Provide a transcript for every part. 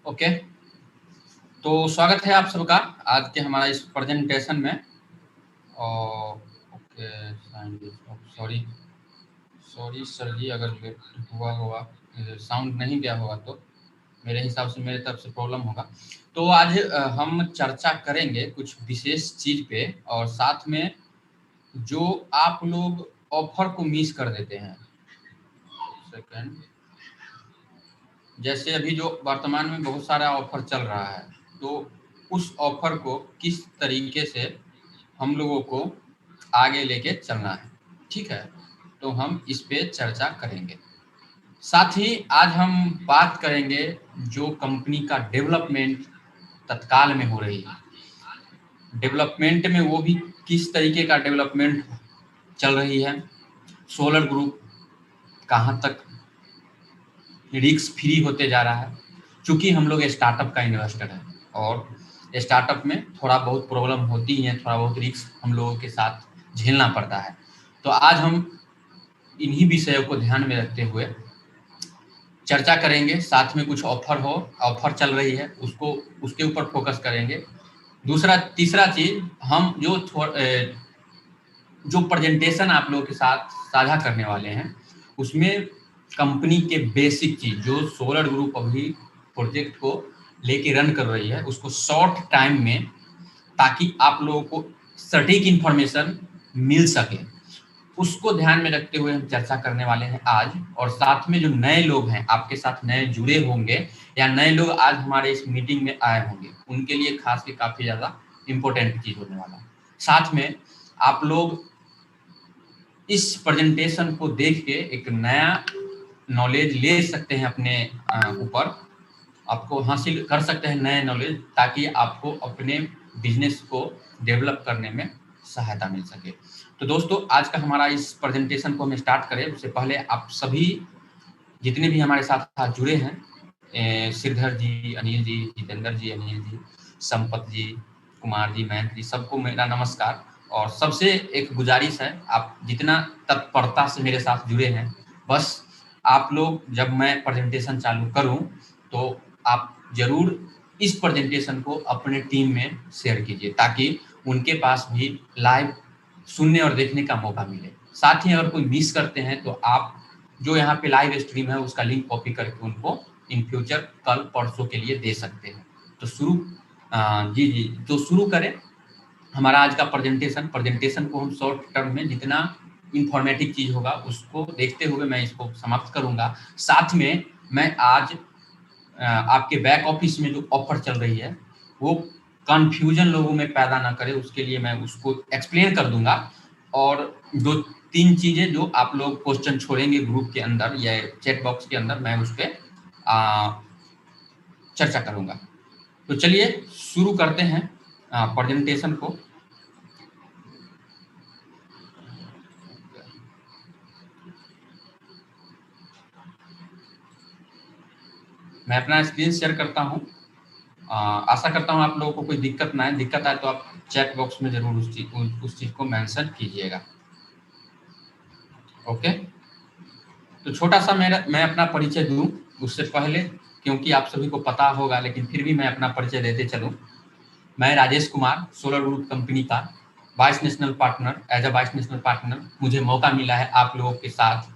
Okay, तो स्वागत है आप सबका आज के हमारा इस प्रेजेंटेशन में। ओके, सॉरी सॉरी सर जी, अगर लेट हुआ साउंड नहीं गया होगा तो मेरे हिसाब से मेरे तरफ से प्रॉब्लम होगा। तो आज हम चर्चा करेंगे कुछ विशेष चीज़ पे, और साथ में जो आप लोग ऑफर को मिस कर देते हैं। सेकंड, जैसे अभी जो वर्तमान में बहुत सारा ऑफर चल रहा है, तो उस ऑफर को किस तरीके से हम लोगों को आगे लेके चलना है, ठीक है। तो हम इस पे चर्चा करेंगे। साथ ही आज हम बात करेंगे जो कंपनी का डेवलपमेंट तत्काल में हो रही है, डेवलपमेंट में वो भी किस तरीके का डेवलपमेंट चल रही है, सोलर ग्रुप कहाँ तक रिस्क फ्री होते जा रहा है। चूंकि हम लोग स्टार्टअप का इन्वेस्टर है और स्टार्टअप में थोड़ा बहुत प्रॉब्लम होती है, थोड़ा बहुत रिस्क हम लोगों के साथ झेलना पड़ता है। तो आज हम इन्हीं विषयों को ध्यान में रखते हुए चर्चा करेंगे। साथ में कुछ ऑफर चल रही है उसको उसके ऊपर फोकस करेंगे। तीसरा चीज, हम जो प्रेजेंटेशन आप लोगों के साथ साझा करने वाले हैं उसमें कंपनी के बेसिक चीज जो सोलर ग्रुप अभी प्रोजेक्ट को लेके रन कर रही है उसको शॉर्ट टाइम में, ताकि आप लोगों को सटीक इंफॉर्मेशन मिल सके, उसको ध्यान में रखते हुए हम चर्चा करने वाले हैं आज। और साथ में जो नए लोग हैं आपके साथ नए जुड़े होंगे या नए लोग आज हमारे इस मीटिंग में आए होंगे, उनके लिए खास के काफी ज्यादा इम्पोर्टेंट चीज होने वाला है। साथ में आप लोग इस प्रेजेंटेशन को देख के एक नया नॉलेज ले सकते हैं, अपने ऊपर आपको हासिल कर सकते हैं नए नॉलेज, ताकि आपको अपने बिजनेस को डेवलप करने में सहायता मिल सके। तो दोस्तों, आज का हमारा इस प्रेजेंटेशन को हम स्टार्ट करें उससे पहले आप सभी जितने भी हमारे साथ जुड़े हैं, श्रीधर जी, अनिल जी, जितेंद्र जी, अनिल जी, संपत जी, कुमार जी, मयंक जी, सबको मेरा नमस्कार। और सबसे एक गुजारिश है, आप जितना तत्परता से मेरे साथ जुड़े हैं, बस आप लोग जब मैं प्रेजेंटेशन चालू करूं तो आप जरूर इस प्रेजेंटेशन को अपने टीम में शेयर कीजिए, ताकि उनके पास भी लाइव सुनने और देखने का मौका मिले। साथ ही अगर कोई मिस करते हैं तो आप जो यहाँ पे लाइव स्ट्रीम है उसका लिंक कॉपी करके उनको इन फ्यूचर कल परसों के लिए दे सकते हैं। तो जी तो शुरू करें हमारा आज का प्रेजेंटेशन को हम शॉर्ट टर्म में जितना इंफॉर्मेटिव चीज होगा उसको देखते हुए मैं इसको समाप्त करूंगा। साथ में मैं आज आपके बैक ऑफिस में जो ऑफर चल रही है वो कंफ्यूजन लोगों में पैदा ना करे, उसके लिए मैं उसको एक्सप्लेन कर दूंगा। और दो तीन चीजें जो आप लोग क्वेश्चन छोड़ेंगे ग्रुप के अंदर या चैट बॉक्स के अंदर, मैं उस पर चर्चा करूंगा। तो चलिए शुरू करते हैं प्रेजेंटेशन को। मैं अपना स्क्रीन शेयर करता हूं। आशा करता हूं आप लोगों को कोई दिक्कत ना है। दिक्कत आए तो आप चैट बॉक्स में जरूर उस चीज को मेंशन कीजिएगा। ओके, तो छोटा सा मैं अपना परिचय दूं उससे पहले, क्योंकि आप सभी को पता होगा लेकिन फिर भी मैं अपना परिचय देते चलूं। मैं Rajesh Kumar, solar group company का vice national partner, as a vice national partner मुझे मौका मिला है आप लोगों के साथ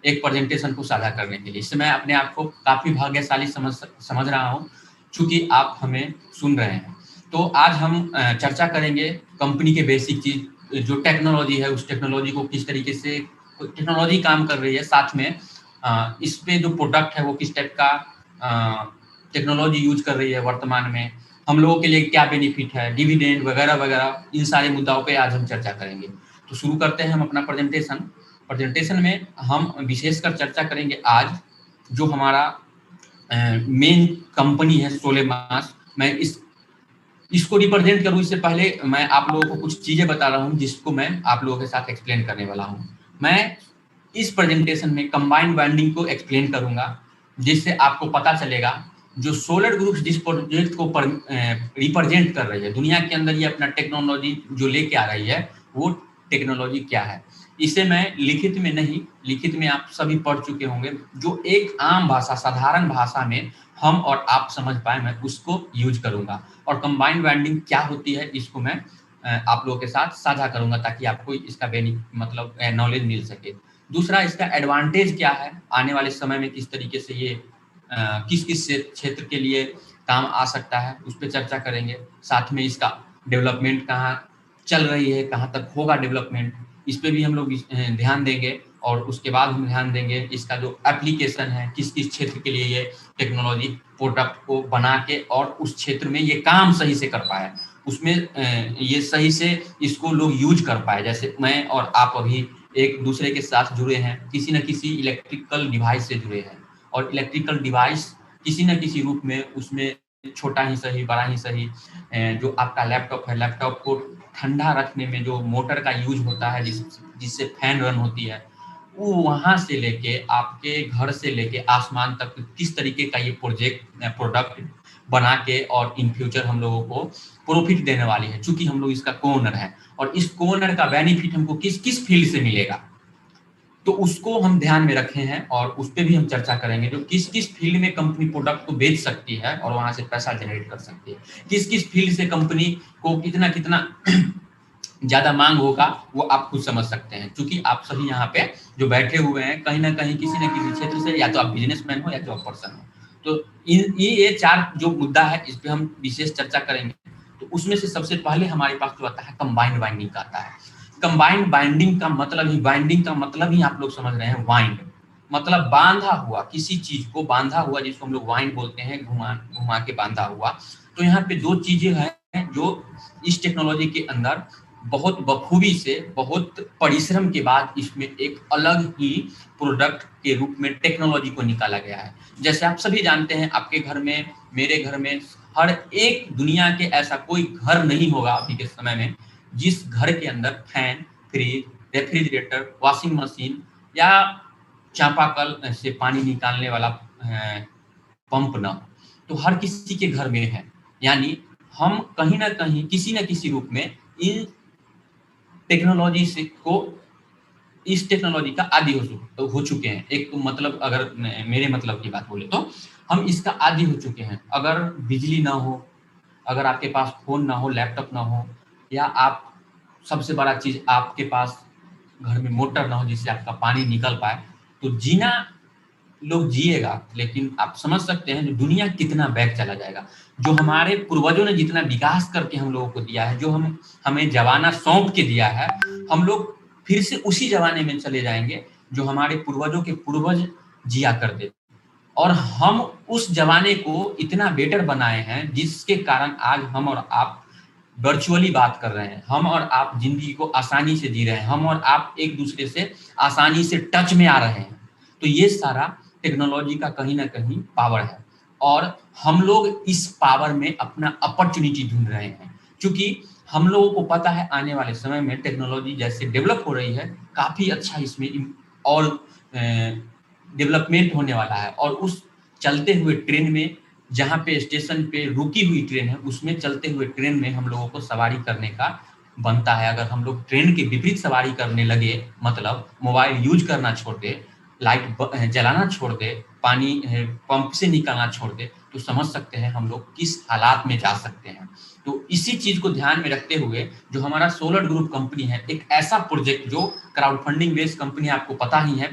एक प्रेजेंटेशन को साझा करने के लिए। इससे मैं अपने आप को काफी भाग्यशाली समझ रहा हूँ, चूंकि आप हमें सुन रहे हैं। तो आज हम चर्चा करेंगे कंपनी के बेसिक चीज, जो टेक्नोलॉजी है उस टेक्नोलॉजी को किस तरीके से टेक्नोलॉजी काम कर रही है, साथ में इस पे जो प्रोडक्ट है वो किस टाइप का टेक्नोलॉजी यूज कर रही है वर्तमान में, हम लोगों के लिए क्या बेनिफिट है, डिविडेंड वगैरह वगैरह, इन सारे मुद्दाओं पे आज हम चर्चा करेंगे। तो शुरू करते हैं हम अपना प्रेजेंटेशन में हम विशेषकर चर्चा करेंगे आज जो हमारा मेन कंपनी है सोलेमास। मैं इसको रिप्रेजेंट करूं इससे पहले मैं आप लोगों को कुछ चीजें बता रहा हूं जिसको मैं आप लोगों के साथ एक्सप्लेन करने वाला हूं। मैं इस प्रेजेंटेशन में कंबाइंड बाइंडिंग को एक्सप्लेन करूंगा, जिससे आपको पता चलेगा जो सोलर ग्रुप्स जिस प्रोजेक्ट को रिप्रेजेंट कर रही है दुनिया के अंदर, ये अपना टेक्नोलॉजी जो लेके आ रही है वो टेक्नोलॉजी क्या है। इसे मैं लिखित में नहीं, लिखित में आप सभी पढ़ चुके होंगे, जो एक आम भाषा, साधारण भाषा में हम और आप समझ पाए, मैं उसको यूज करूंगा। और कंबाइंड बाइंडिंग क्या होती है इसको मैं आप लोगों के साथ साझा करूंगा, ताकि आपको इसका मतलब नॉलेज मिल सके। दूसरा, इसका एडवांटेज क्या है, आने वाले समय में किस तरीके से ये किस किस क्षेत्र के लिए काम आ सकता है, उस पर चर्चा करेंगे। साथ में इसका डेवलपमेंट कहाँ चल रही है, कहाँ तक होगा डेवलपमेंट, इस पे भी हम लोग ध्यान देंगे। और उसके बाद हम ध्यान देंगे इसका जो एप्लीकेशन है, किस किस क्षेत्र के लिए ये टेक्नोलॉजी प्रोडक्ट को बना के और उस क्षेत्र में ये काम सही से कर पाए, उसमें ये सही से इसको लोग यूज कर पाए। जैसे मैं और आप अभी एक दूसरे के साथ जुड़े हैं, किसी न किसी इलेक्ट्रिकल डिवाइस से जुड़े हैं, और इलेक्ट्रिकल डिवाइस किसी न किसी रूप में, उसमें छोटा ही सही, बड़ा ही सही, जो आपका लैपटॉप है, लैपटॉप को ठंडा रखने में जो मोटर का यूज होता है, जिससे फैन रन होती है, वो वहां से लेके आपके घर से लेके आसमान तक किस तरीके का ये प्रोडक्ट बना के और इन फ्यूचर हम लोगों को प्रॉफिट देने वाली है, चूंकि हम लोग इसका कोनर है। और इस कोनर का बेनिफिट हमको किस किस फील्ड से मिलेगा, तो उसको हम ध्यान में रखे हैं और उस पर भी हम चर्चा करेंगे, जो किस किस फील्ड में कंपनी प्रोडक्ट को बेच सकती है और वहां से पैसा जनरेट कर सकती है, किस किस फील्ड से कंपनी को कितना कितना ज्यादा मांग होगा, वो आप खुद समझ सकते हैं। क्योंकि आप सभी यहाँ पे जो बैठे हुए हैं, कहीं ना कहीं किसी न किसी क्षेत्र से, या तो आप बिजनेसमैन हो या जॉब पर्सन हो। तो ये 4 जो मुद्दा है, इस पे हम विशेष चर्चा करेंगे। तो उसमें से सबसे पहले हमारे पास जो आता है, कंबाइंड बाइंडिंग का आता है। कंबाइंड बाइंडिंग का मतलब ही आप लोग समझ रहे हैं, वाइंड मतलब बांधा हुआ, किसी चीज को बांधा हुआ, जिसको हम लोग वाइंड बोलते हैं, घुमा घुमा के बांधा हुआ। तो यहाँ पे 2 चीजें हैं जो इस टेक्नोलॉजी के अंदर बहुत बखूबी से, बहुत परिश्रम के बाद इसमें एक अलग ही प्रोडक्ट के रूप में टेक्नोलॉजी को निकाला गया है। जैसे आप सभी जानते हैं, आपके घर में, मेरे घर में, हर एक दुनिया के ऐसा कोई घर नहीं होगा अभी के समय में जिस घर के अंदर fan, fridge, refrigerator, washing machine या चापाकल से पानी निकालने वाला पंप ना हो। तो हर किसी के घर में है। यानी हम कहीं ना कहीं, किसी न किसी रूप में इन टेक्नोलॉजी से को इस टेक्नोलॉजी का आदी हो चुके हैं। एक तो मतलब, अगर मेरे मतलब की बात बोले तो हम इसका आदी हो चुके हैं। अगर बिजली ना हो, अगर आपके पास फोन ना हो, लैपटॉप ना हो, या आप, सबसे बड़ा चीज, आपके पास घर में मोटर ना हो जिससे आपका पानी निकल पाए, तो जीना लोग जिएगा, लेकिन आप समझ सकते हैं जो दुनिया कितना बैक चला जाएगा। जो हमारे पूर्वजों ने जितना विकास करके हम लोगों को दिया है, जो हमें जमाना सौंप के दिया है, हम लोग फिर से उसी जमाने में चले जाएंगे जो हमारे पूर्वजों के पूर्वज जिया करते। और हम उस जमाने को इतना बेटर बनाए हैं, जिसके कारण आज हम और आप वर्चुअली बात कर रहे हैं, हम और आप जिंदगी को आसानी से जी रहे हैं, हम और आप एक दूसरे से आसानी से टच में आ रहे हैं। तो ये सारा टेक्नोलॉजी का कहीं ना कहीं पावर है, और हम लोग इस पावर में अपना अपॉर्चुनिटी ढूंढ रहे हैं। क्योंकि हम लोगों को पता है आने वाले समय में टेक्नोलॉजी जैसे डेवलप हो रही है, काफी अच्छा इसमें और डेवलपमेंट होने वाला है। और उस चलते हुए ट्रेन में, जहाँ पे स्टेशन पे रुकी हुई ट्रेन है, उसमें चलते हुए ट्रेन में हम लोगों को सवारी करने का बनता है। अगर हम लोग ट्रेन के विपरीत सवारी करने लगे, मतलब मोबाइल यूज करना छोड़ दे, लाइट जलाना छोड़ दे, पानी पंप से निकालना छोड़ दे, तो समझ सकते हैं हम लोग किस हालात में जा सकते हैं। तो इसी चीज को ध्यान में रखते हुए जो हमारा सोलर ग्रुप कंपनी है, एक ऐसा प्रोजेक्ट, जो क्राउड फंडिंग बेस्ड कंपनी आपको पता ही है,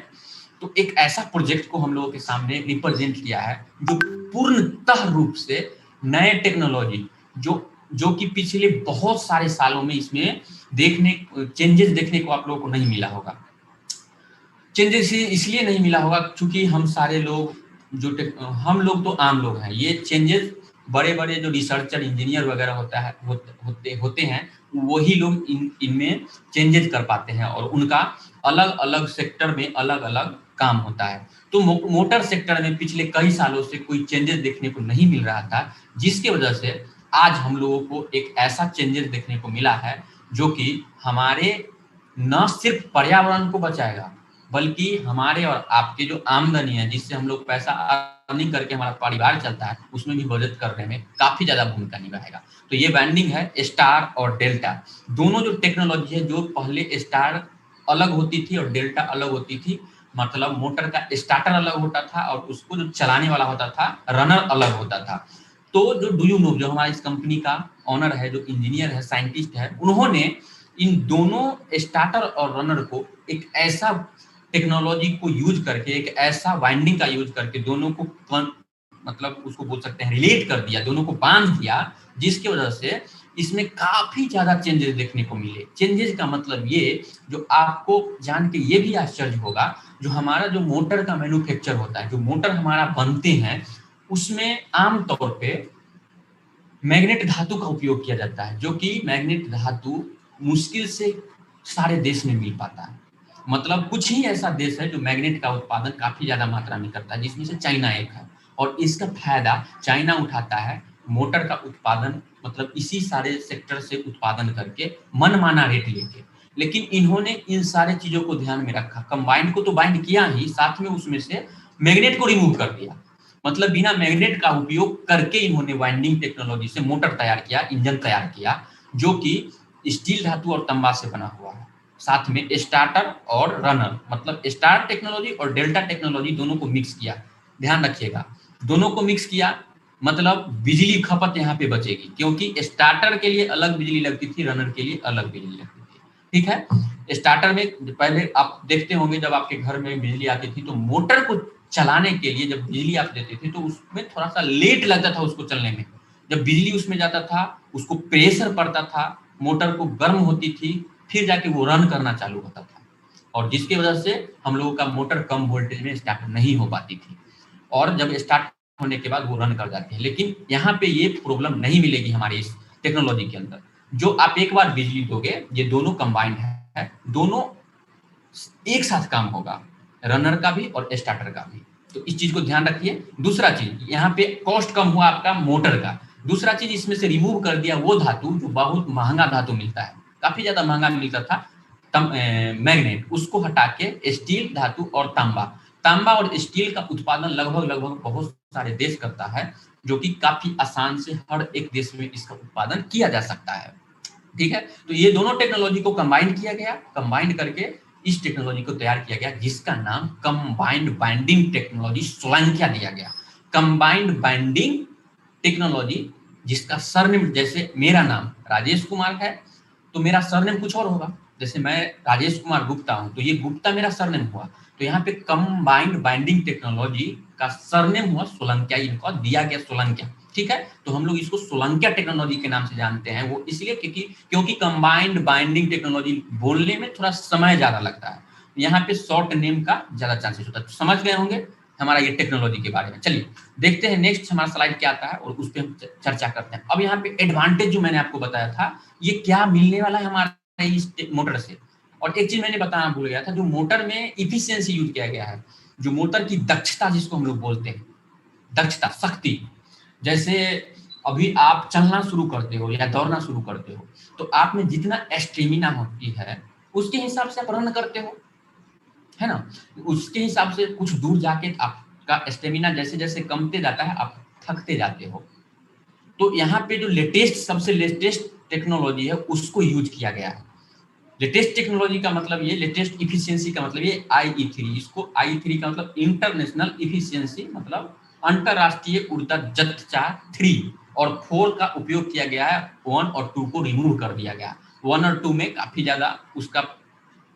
तो एक ऐसा प्रोजेक्ट को हम लोगों के सामने रिप्रेजेंट किया है, जो पूर्णतः रूप से नए टेक्नोलॉजी, जो कि पिछले बहुत सारे सालों में इसमें चेंजेस देखने को आप लोगों को नहीं मिला होगा। चेंजेस इसलिए नहीं मिला होगा क्योंकि हम सारे लोग, हम लोग तो आम लोग हैं। ये चेंजेस बड़े बड़े जो रिसर्चर, इंजीनियर वगैरह होते हैं, वही लोग इनमें चेंजेस कर पाते हैं, और उनका अलग अलग सेक्टर में अलग अलग काम होता है। तो मोटर सेक्टर में पिछले कई सालों से कोई चेंजेस देखने को नहीं मिल रहा था, जिसकी वजह से आज हम लोगों को एक ऐसा चेंजेस देखने को मिला है, जो कि हमारे न सिर्फ पर्यावरण को बचाएगा, बल्कि हमारे और आपके जो आमदनी है, जिससे हम लोग पैसा अर्निंग करके हमारा परिवार चलता है, उसमें भी बचत करने में काफी ज्यादा भूमिका निभाएगा। तो ये बाइंडिंग है स्टार और डेल्टा, दोनों जो टेक्नोलॉजी है, जो पहले स्टार अलग होती थी और डेल्टा अलग होती थी, मतलब मोटर का स्टार्टर अलग होता था और उसको जो चलाने वाला होता था रनर अलग होता था। तो जो डू यू नो, जो हमारी इस कंपनी का ऑनर है, जो इंजीनियर है, साइंटिस्ट है, उन्होंने इन दोनों स्टार्टर और रनर को एक ऐसा टेक्नोलॉजी को यूज करके, एक ऐसा वाइंडिंग का यूज करके दोनों को मतलब उसको बोल सकते हैं रिलेट कर दिया, दोनों को बांध दिया, जिसकी वजह से इसमें काफी ज्यादा चेंजेस देखने को मिले। चेंजेस का मतलब ये, जो आपको जान के ये भी आश्चर्य होगा, जो हमारा जो मोटर का मैन्युफैक्चर होता है, जो मोटर हमारा बनते हैं, उसमें आमतौर पे मैग्नेट धातु का उपयोग किया जाता है, जो कि मैग्नेट धातु मुश्किल से सारे देश में मिल पाता है। मतलब कुछ ही ऐसा देश है जो मैग्नेट का उत्पादन काफी ज्यादा मात्रा में करता है, जिसमें से चाइना एक है। और इसका फायदा चाइना उठाता है मोटर का उत्पादन, मतलब इसी सारे सेक्टर से उत्पादन करके मनमाना रेट लेके। लेकिन इन्होंने इन सारे चीजों को ध्यान में रखा, कंबाइंड को तो बाइंड किया ही, साथ में उसमें से मैग्नेट को रिमूव कर दिया। मतलब बिना मैग्नेट का उपयोग करके इन्होंने वाइंडिंग टेक्नोलॉजी से मोटर तैयार किया, इंजन तैयार किया, जो कि स्टील धातु और तांबा से बना हुआ है। साथ में स्टार्टर और रनर, मतलब स्टार टेक्नोलॉजी और डेल्टा टेक्नोलॉजी दोनों को मिक्स किया। ध्यान रखिएगा, दोनों को मिक्स किया, मतलब बिजली खपत यहाँ पे बचेगी, क्योंकि स्टार्टर के लिए अलग बिजली लगती थी, रनर के लिए अलग बिजली लगती थी। ठीक है, स्टार्टर में पहले आप देखते होंगे, जब आपके घर में बिजली आती थी तो मोटर को चलाने के लिए जब बिजली आप देते थे तो उसमें थोड़ा सा लेट लगता था उसको चलने में। जब बिजली उसमें जाता था, उसको प्रेशर पड़ता था, मोटर को गर्म होती थी, फिर जाके वो रन करना चालू होता था, और जिसकी वजह से हम लोगों का मोटर कम वोल्टेज में स्टार्ट नहीं हो पाती थी, और जब स्टार्ट होने के बाद वो रन कर जाती है। लेकिन यहाँ पे ये प्रॉब्लम नहीं मिलेगी हमारी इस टेक्नोलॉजी के अंदर। जो आप एक बार बिजली दोगे, ये दोनों कंबाइंड है, दोनों एक साथ काम होगा, रनर का भी और स्टार्टर का भी। तो इस चीज को ध्यान रखिए। दूसरा चीज, यहाँ पे कॉस्ट कम हुआ आपका मोटर का। दूसरा चीज, इसमें से रिमूव कर दिया वो धातु जो बहुत महंगा धातु मिलता है, काफी ज्यादा महंगा मिलता था, मैग्नेट, उसको हटा के स्टील धातु और तांबा। तांबा और स्टील का उत्पादन लगभग बहुत सारे देश करता है, जो कि काफी आसान से हर एक देश में इसका उत्पादन किया जा सकता है। ठीक है, तो ये दोनों टेक्नोलॉजी को कंबाइन किया गया, कंबाइन करके इस टेक्नोलॉजी को तैयार किया गया, जिसका नाम कंबाइंड बाइंडिंग टेक्नोलॉजी सोलंकिया दिया गया। कंबाइंड बाइंडिंग टेक्नोलॉजी, जिसका सरनेम, जैसे मेरा नाम राजेश कुमार है तो मेरा सरनेम कुछ और होगा। जैसे मैं राजेश कुमार गुप्ता हूं तो ये गुप्ता मेरा सरनेम हुआ। तो यहाँ पे कंबाइंड बाइंडिंग टेक्नोलॉजी का सरनेम हुआ सोलंकिया, इनको दिया गया सोलंकिया। ठीक है, तो हम लोग इसको सोलंकिया टेक्नोलॉजी के नाम से जानते हैं, वो इसलिए क्योंकि कंबाइंड बाइंडिंग टेक्नोलॉजी बोलने में थोड़ा समय ज्यादा लगता है, यहाँ पे शॉर्ट नेम का ज्यादा चांसेस होता है। तो समझ गए होंगे हमारा ये टेक्नोलॉजी के बारे में। चलिए देखते हैं नेक्स्ट हमारा स्लाइड क्या आता है और उस पर हम चर्चा करते हैं। अब यहाँ पे एडवांटेज जो मैंने आपको बताया था, ये क्या मिलने वाला है हमारे इस मोटर से। और एक चीज मैंने बताना भूल गया था, जो मोटर में इफिशियंसी यूज किया गया है, जो मोटर की दक्षता जिसको हम लोग बोलते हैं, दक्षता, शक्ति। जैसे अभी आप चलना शुरू करते हो या दौड़ना शुरू करते हो, तो आप में जितना स्टेमिना होती है उसके हिसाब से आप रन करते हो, है ना। उसके हिसाब से कुछ दूर जाके आपका स्टेमिना जैसे जैसे कमते जाता है, आप थकते जाते हो। तो यहाँ पे जो सबसे लेटेस्ट टेक्नोलॉजी है उसको यूज किया गया है। लेटेस्ट टेक्नोलॉजी का मतलब ये, लेटेस्ट इफिशियंसी का मतलब ये IE3, इसको IE3 का मतलब इंटरनेशनल इफिशियंसी, मतलब अंतरराष्ट्रीय ऊर्जा जत्था 3 और 4 का उपयोग किया गया है। 1 और 2 को रिमूव कर दिया गया। 1 और 2 में काफी ज्यादा उसका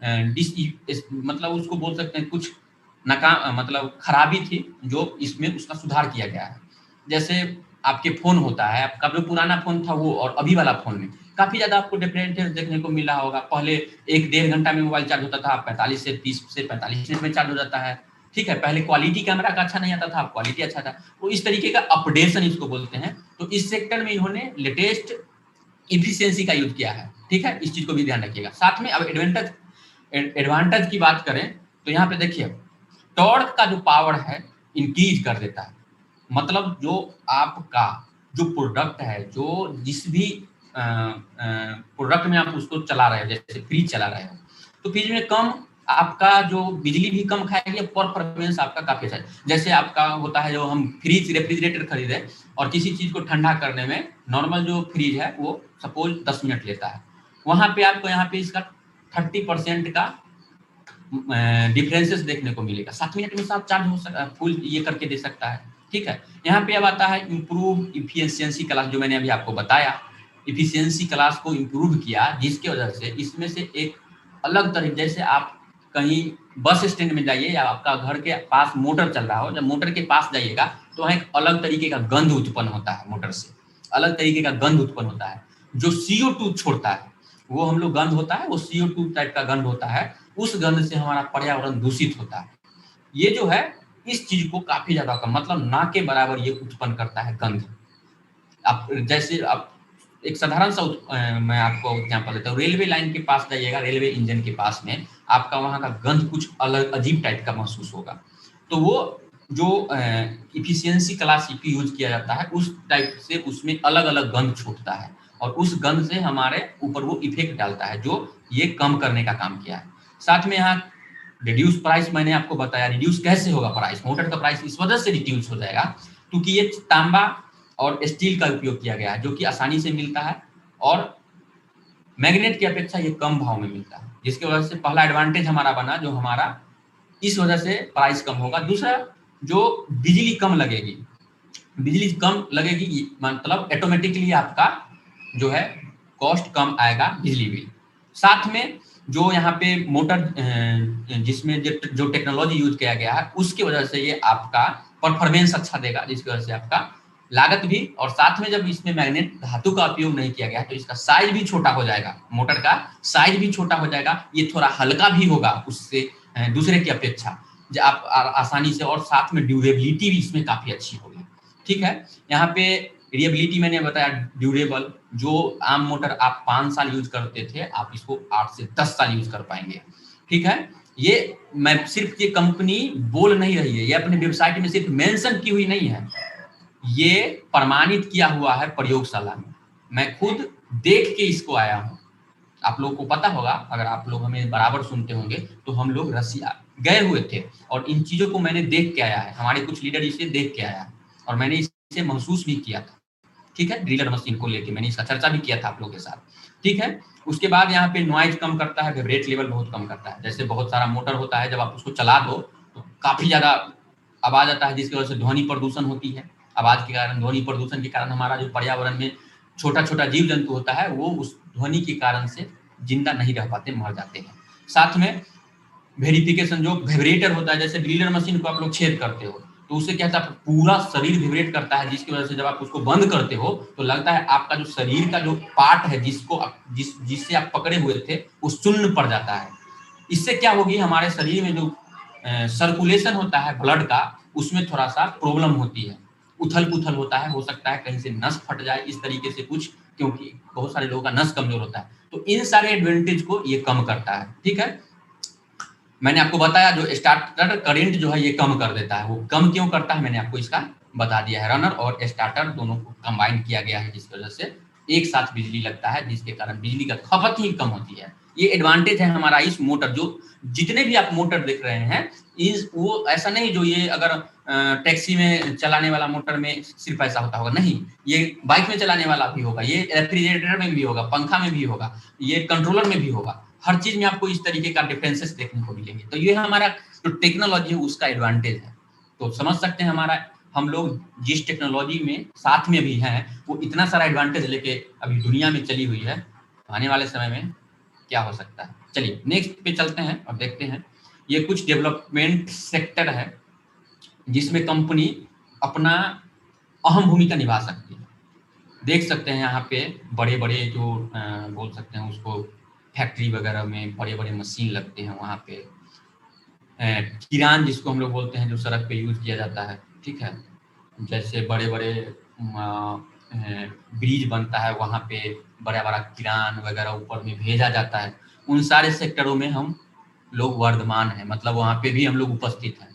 मतलब उसको बोल सकते हैं कुछ मतलब खराबी थी, जो इसमें उसका सुधार किया गया है। जैसे आपके फोन होता है, आपका जो पुराना फोन था वो और अभी वाला फोन में काफी ज्यादा आपको डिफरेंस देखने को मिला होगा। पहले 1-1.5 घंटा में मोबाइल चार्ज होता था, 45 से 30 से 45 मिनट में चार्ज हो जाता है। ठीक है, पहले क्वालिटी कैमरा का अच्छा नहीं आता था, क्वालिटी अच्छा था। तो इस तरीके का अपडेशन इसको बोलते हैं। तो इस सेक्टर में इन्होंने लेटेस्ट इफिशियंसी का यूज किया है। ठीक है, इस चीज को भी ध्यान रखिएगा। साथ में अब एडवांटेज की बात करें तो यहाँ पे देखिए, टॉर्क का जो पावर है इंक्रीज कर देता है। मतलब जो आपका जो प्रोडक्ट है, जो जिस भी प्रोडक्ट में आप उसको चला रहे हो, जैसे फ्रिज चला रहे हो, तो फ्रिज में कम आपका जो बिजली भी कम खाएगी, परफॉर्मेंस आपका काफी अच्छा है। जैसे आपका होता है जो हम फ्रिज रेफ्रिजरेटर खरीदे और किसी चीज को ठंडा करने में नॉर्मल जो फ्रिज है वो सपोज 10 मिनट लेता है, वहां पे आपको यहाँ पे इसका 30% का डिफरेंसेस देखने को मिलेगा। 7 मिनट में साथ चार्ज हो सकता, फुल ये करके दे सकता है। ठीक है, यहाँ पे अब आता है इम्प्रूव इफिशियंसी क्लास, जो मैंने अभी आपको बताया, इफिशियंसी क्लास को इम्प्रूव किया, जिसकी वजह से इसमें से एक अलग तरह, जैसे आप कहीं बस स्टैंड में जाइए या आपका घर के पास मोटर चल रहा हो, जब मोटर के पास जाइएगा तो वहाँ एक अलग तरीके का गंध उत्पन्न होता है, मोटर से अलग तरीके का गंध उत्पन्न होता है, जो CO2 छोड़ता है, वो हम लोग गंध होता है, वो CO2 टाइप का गंध होता है, उस गंध से हमारा पर्यावरण दूषित होता है। ये जो है इस चीज को काफी ज्यादा कम, मतलब ना के बराबर ये उत्पन्न करता है गंध। आप जैसे आप एक साधारण सा मैं आपको एग्जांपल देता हूँ, रेलवे लाइन के पास जाइएगा, रेलवे इंजन के पास में आपका वहाँ का गंध कुछ अलग अजीब टाइप का महसूस होगा। तो वो जो इफिशियंसी क्लास सीपी यूज किया जाता है उस टाइप से उसमें अलग अलग गंध छूटता है, और उस गंध से हमारे ऊपर वो इफेक्ट डालता है, जो ये कम करने का काम किया है। साथ में यहाँ रिड्यूस प्राइस मैंने आपको बताया, रिड्यूस कैसे होगा प्राइस, मोटर का प्राइस इस वजह से रिड्यूस हो जाएगा क्योंकि ये तांबा और स्टील का उपयोग किया गया है, जो कि आसानी से मिलता है और मैग्नेट की अपेक्षा ये कम भाव में मिलता है, जिसकी वजह से पहला एडवांटेज हमारा बना, जो हमारा इस वजह से प्राइस कम होगा। दूसरा, जो बिजली कम लगेगी, बिजली कम लगेगी मतलब ऑटोमेटिकली आपका जो है कॉस्ट कम आएगा बिजली बिल। साथ में जो यहाँ पे मोटर जिसमें जो टेक्नोलॉजी यूज किया गया है उसकी वजह से ये आपका परफॉर्मेंस अच्छा देगा, जिसकी वजह से आपका लागत भी, और साथ में जब इसमें मैग्नेट धातु का उपयोग नहीं किया गया तो इसका साइज भी छोटा हो जाएगा, मोटर का साइज भी छोटा हो जाएगा, ये थोड़ा हल्का भी होगा उससे दूसरे की अपेक्षा, आप आसानी से, और साथ में ड्यूरेबिलिटी भी इसमें काफी अच्छी होगी। ठीक है, यहाँ पे रिएबिलिटी मैंने बताया, ड्यूरेबल, जो आम मोटर आप 5 साल यूज करते थे आप इसको 8 से 10 साल यूज कर पाएंगे। ठीक है, ये मैं सिर्फ ये कंपनी बोल नहीं रही है, ये अपने वेबसाइट में सिर्फ मेंशन की हुई नहीं है, ये प्रमाणित किया हुआ है प्रयोगशाला में, मैं खुद देख के इसको आया हूँ। आप लोगों को पता होगा, अगर आप लोग हमें बराबर सुनते होंगे, तो हम लोग रसिया गए हुए थे और इन चीजों को मैंने देख के आया है, हमारे कुछ लीडर इसे देख के आया है और मैंने इसे महसूस भी किया था। ठीक है, ड्रिलर मशीन को लेके मैंने इसका चर्चा भी किया था आप लोगों के साथ। ठीक है, उसके बाद यहाँ पे नॉइज कम करता है, वाइब्रेट लेवल बहुत कम करता है। जैसे बहुत सारा मोटर होता है, जब आप उसको चला दो तो काफी ज्यादा आवाज आता है, जिसकी वजह से ध्वनि प्रदूषण होती है। आवाज के कारण, ध्वनि प्रदूषण के कारण हमारा जो पर्यावरण में छोटा छोटा जीव जंतु होता है वो उस ध्वनि के कारण से जिंदा नहीं रह पाते, मर जाते हैं। साथ में वेरिफिकेशन, जो वाइब्रेटर होता है, जैसे ड्रिलर मशीन को आप लोग छेद करते हो तो उससे क्या होता है, पूरा शरीर वाइब्रेट करता है, जिसकी वजह से जब आप उसको बंद करते हो तो लगता है आपका जो शरीर का जो पार्ट है जिससे आप पकड़े हुए थे वो शून्य पड़ जाता है। इससे क्या होगी, हमारे शरीर में जो सर्कुलेशन होता है ब्लड का, उसमें थोड़ा सा प्रॉब्लम होती है, उथल पुथल होता है, हो सकता है कहीं से नस फट जाए, इस तरीके से कुछ, क्योंकि बहुत सारे लोगों का नस कमजोर होता है। तो इन सारे एडवांटेज को ये कम करता है। ठीक है, मैंने आपको बताया जो स्टार्टर करंट जो है ये कम कर देता है, वो कम क्यों करता है मैंने आपको इसका बता दिया है। रनर और स्टार्टर दोनों को कंबाइन किया गया है, जिसकी वजह से एक साथ बिजली लगता है, जिसके कारण बिजली का खपत ही कम होती है। ये एडवांटेज है हमारा इस मोटर, जो जितने भी आप मोटर देख रहे हैं वो ऐसा नहीं जो ये अगर टैक्सी में चलाने वाला मोटर में सिर्फ ऐसा होता होगा, नहीं, ये बाइक में चलाने वाला भी होगा, ये रेफ्रिजरेटर में भी होगा, पंखा में भी होगा, ये कंट्रोलर में भी होगा, हर चीज में आपको इस तरीके का डिफरेंसेस देखने को मिलेंगे। तो ये हमारा जो टेक्नोलॉजी है उसका एडवांटेज है। तो समझ सकते हैं हमारा, हम लोग जिस टेक्नोलॉजी में साथ में भी हैं वो इतना सारा एडवांटेज लेके अभी दुनिया में चली हुई है, आने वाले समय में क्या हो सकता है। चलिए नेक्स्ट पे चलते हैं और देखते हैं। ये कुछ डेवलपमेंट सेक्टर है जिसमें कंपनी अपना अहम भूमिका निभा सकती है। देख सकते हैं यहाँ पे बड़े बड़े जो बोल सकते हैं उसको, फैक्ट्री वगैरह में बड़े बड़े मशीन लगते हैं, वहाँ पे किरान जिसको हम लोग बोलते हैं, जो सड़क पे यूज किया जाता है। ठीक है, जैसे बड़े बड़े ब्रिज बनता है, वहाँ पे बड़ा बड़ा किरान वगैरह ऊपर में भेजा जाता है। उन सारे सेक्टरों में हम लोग वर्धमान हैं, मतलब वहाँ पे भी हम लोग उपस्थित हैं।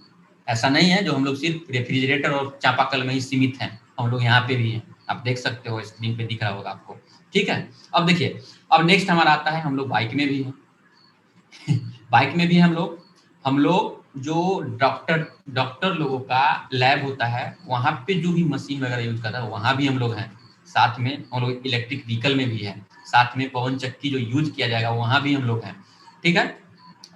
ऐसा नहीं है जो हम लोग सिर्फ रेफ्रिजरेटर और चापाकल में ही सीमित हैं, हम लोग यहाँ पे भी हैं। आप देख सकते हो, स्क्रीन पे दिख रहा होगा आपको। ठीक है, अब देखिए, अब नेक्स्ट हमारा आता है, हम लोग बाइक में भी हैं। बाइक में भी हम लोग जो डॉक्टर लोगों का लैब होता है वहाँ पे जो भी मशीन वगैरह यूज करता है वहाँ भी हम लोग हैं, साथ में हम लोग इलेक्ट्रिक व्हीकल में भी हैं, साथ में पवन चक्की जो यूज किया जाएगा वहाँ भी हम लोग हैं। ठीक है,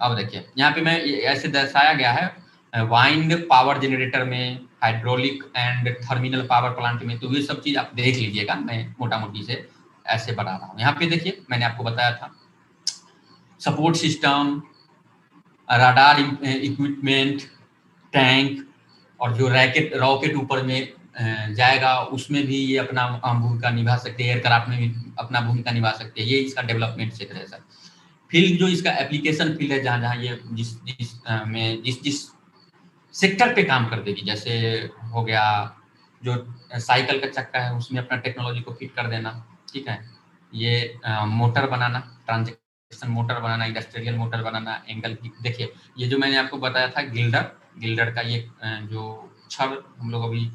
अब देखिए यहाँ पे मैं ऐसे दर्शाया गया है वाइंड पावर जनरेटर में, हाइड्रोलिक एंड थर्मिनल पावर प्लांट में, तो ये सब चीज आप देख लीजिएगा, मैं मोटा मोटी से ऐसे बता रहा हूँ। यहाँ पे देखिए मैंने आपको बताया था support system, radar equipment, tank, और जो रॉकेट ऊपर में जाएगा उसमें भी ये अपना भूमिका निभा सकते हैं, एयरक्राफ्ट में भी अपना भूमिका निभा सकते हैं। ये इसका डेवलपमेंट क्षेत्र है सर। फील्ड जो इसका एप्लीकेशन फील्ड है, जहाँ जहाँ ये जिस सेक्टर पे काम कर देगी, जैसे हो गया जो साइकिल का चक्का है उसमें अपना टेक्नोलॉजी को फिट कर देना, ठीक है, ये मोटर बनाना, ट्रांजैक्शन मोटर बनाना, इंडस्ट्रियल मोटर बनाना, एंगल की, देखिए ये जो मैंने आपको बताया था गिल्डर का ये जो छड़ हम लोग अभी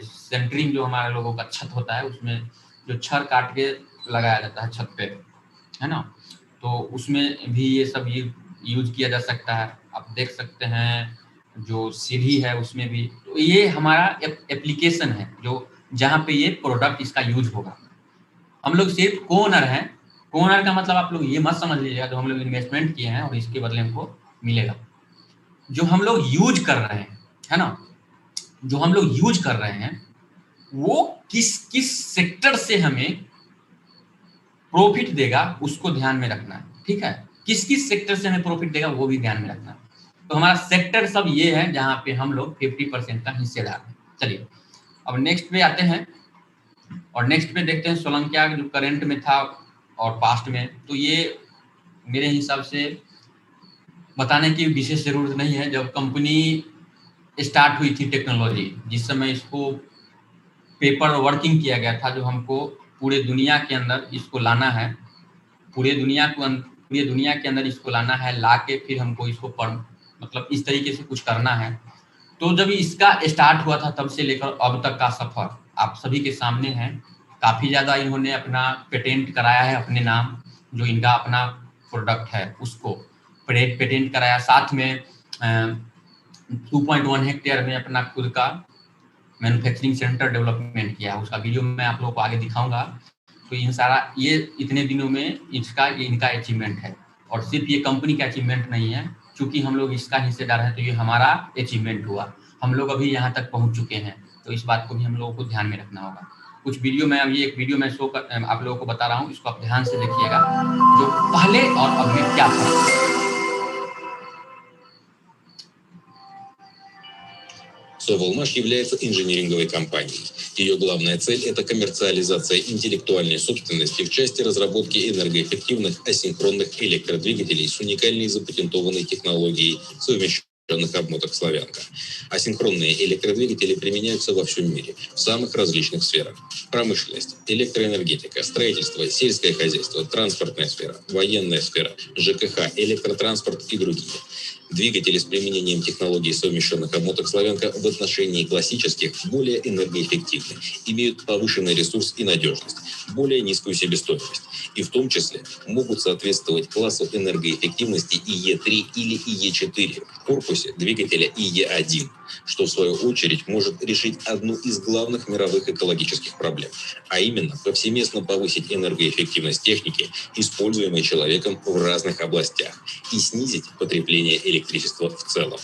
सेंटरिंग जो हमारे लोगों का छत होता है उसमें जो छड़ काट के लगाया जाता है छत पे, है ना, तो उसमें भी ये सब ये यूज किया जा सकता है। आप देख सकते हैं जो सीढ़ी है उसमें भी, तो ये हमारा एप्लीकेशन है जो जहाँ पे ये प्रोडक्ट इसका यूज होगा। हम लोग सिर्फ कोनर हैं, कोनर का मतलब आप लोग ये मत समझ लीजिएगा जो हम लोग इन्वेस्टमेंट किए हैं और इसके बदले हमको मिलेगा। जो हम लोग यूज कर रहे हैं, है ना, जो हम लोग यूज कर रहे हैं वो किस किस सेक्टर से हमें प्रॉफिट देगा उसको ध्यान में रखना है, ठीक है, किस किस सेक्टर से हमें प्रॉफिट देगा वो भी ध्यान में रखना है। तो हमारा सेक्टर सब ये है जहाँ पे हम लोग 50% का हिस्सेदार हैं। चलिए अब नेक्स्ट पे आते हैं और नेक्स्ट पे देखते हैं सोलंकिया जो करंट में था और पास्ट में। तो ये मेरे हिसाब से बताने की विशेष जरूरत नहीं है। जब कंपनी स्टार्ट हुई थी टेक्नोलॉजी, जिस समय इसको पेपर वर्किंग किया गया था, जो हमको पूरे दुनिया के अंदर इसको लाना है, पूरे दुनिया के अंदर इसको लाना है, ला के फिर हमको इसको मतलब इस तरीके से कुछ करना है। तो जब इसका स्टार्ट हुआ था तब से लेकर अब तक का सफर आप सभी के सामने है। काफी ज्यादा इन्होंने अपना पेटेंट कराया है अपने नाम, जो इनका अपना प्रोडक्ट है उसको पेटेंट कराया, साथ में 2.1 हेक्टेयर में अपना खुद का मैन्युफैक्चरिंग सेंटर डेवलपमेंट किया। उसका वीडियो मैं आप लोगों को आगे दिखाऊंगा। तो इन सारा ये इतने दिनों में इनका अचीवमेंट है, और सिर्फ ये कंपनी का अचीवमेंट नहीं है, क्योंकि हम लोग इसका हिस्सेदार हैं तो ये हमारा अचीवमेंट हुआ। हम लोग अभी यहाँ तक पहुँच चुके हैं, तो इस बात को भी हम लोगों को ध्यान में रखना होगा। कुछ वीडियो में अभी एक वीडियो मैं आप लोगों को बता रहा हूँ, इसको आप ध्यान से देखिएगा, जो पहले और अब में क्या फर्क है। Соволмаш является инжиниринговой компанией. Ее главная цель – это коммерциализация интеллектуальной собственности в части разработки энергоэффективных асинхронных электродвигателей с уникальной запатентованной технологией совмещенных обмоток «Славянка». Асинхронные электродвигатели применяются во всем мире, в самых различных сферах. Промышленность, электроэнергетика, строительство, сельское хозяйство, транспортная сфера, военная сфера, ЖКХ, электротранспорт и другие. Двигатели с применением технологий совмещенных обмоток «Славянка» в отношении классических более энергоэффективны, имеют повышенный ресурс и надежность, более низкую себестоимость, и в том числе могут соответствовать классу энергоэффективности ИЕ3 или ИЕ4 в корпусе двигателя ИЕ1, что в свою очередь может решить одну из главных мировых экологических проблем, а именно повсеместно повысить энергоэффективность техники, используемой человеком в разных областях, и снизить потребление электричества в целом.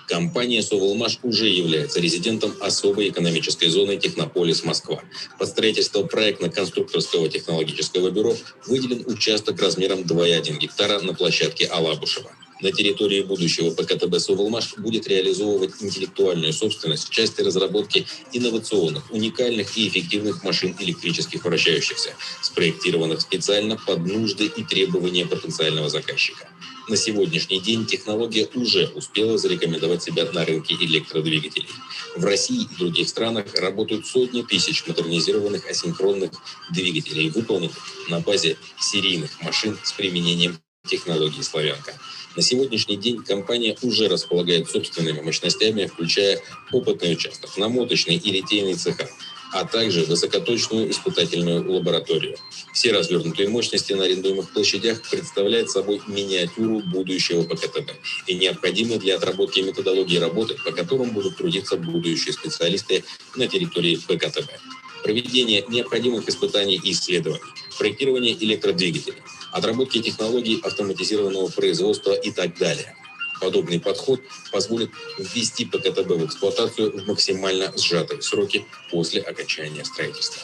Компания «Соволмаш» уже является резидентом особой экономической зоны «Технополис Москва». Под строительство проектно-конструкторского технологического бюро выделен участок размером 2,1 гектара на площадке Алабушева. На территории будущего ПКТБ «Соволмаш» будет реализовывать интеллектуальную собственность в части разработки инновационных, уникальных и эффективных машин электрических вращающихся, спроектированных специально под нужды и требования потенциального заказчика. На сегодняшний день технология уже успела зарекомендовать себя на рынке электродвигателей. В России и других странах работают сотни тысяч модернизированных асинхронных двигателей, выполненных на базе серийных машин с применением технологии «Славянка». На сегодняшний день компания уже располагает собственными мощностями, включая опытный участок, намоточный и литейный цеха, а также высокоточную испытательную лабораторию. Все развернутые мощности на арендуемых площадях представляют собой миниатюру будущего ПКТБ и необходимы для отработки методологии работы, по которым будут трудиться будущие специалисты на территории ПКТБ. Проведение необходимых испытаний и исследований, проектирование электродвигателей, отработки технологий автоматизированного производства и так далее. Подобный подход позволит ввести ПКТБ в эксплуатацию в максимально сжатые сроки после окончания строительства.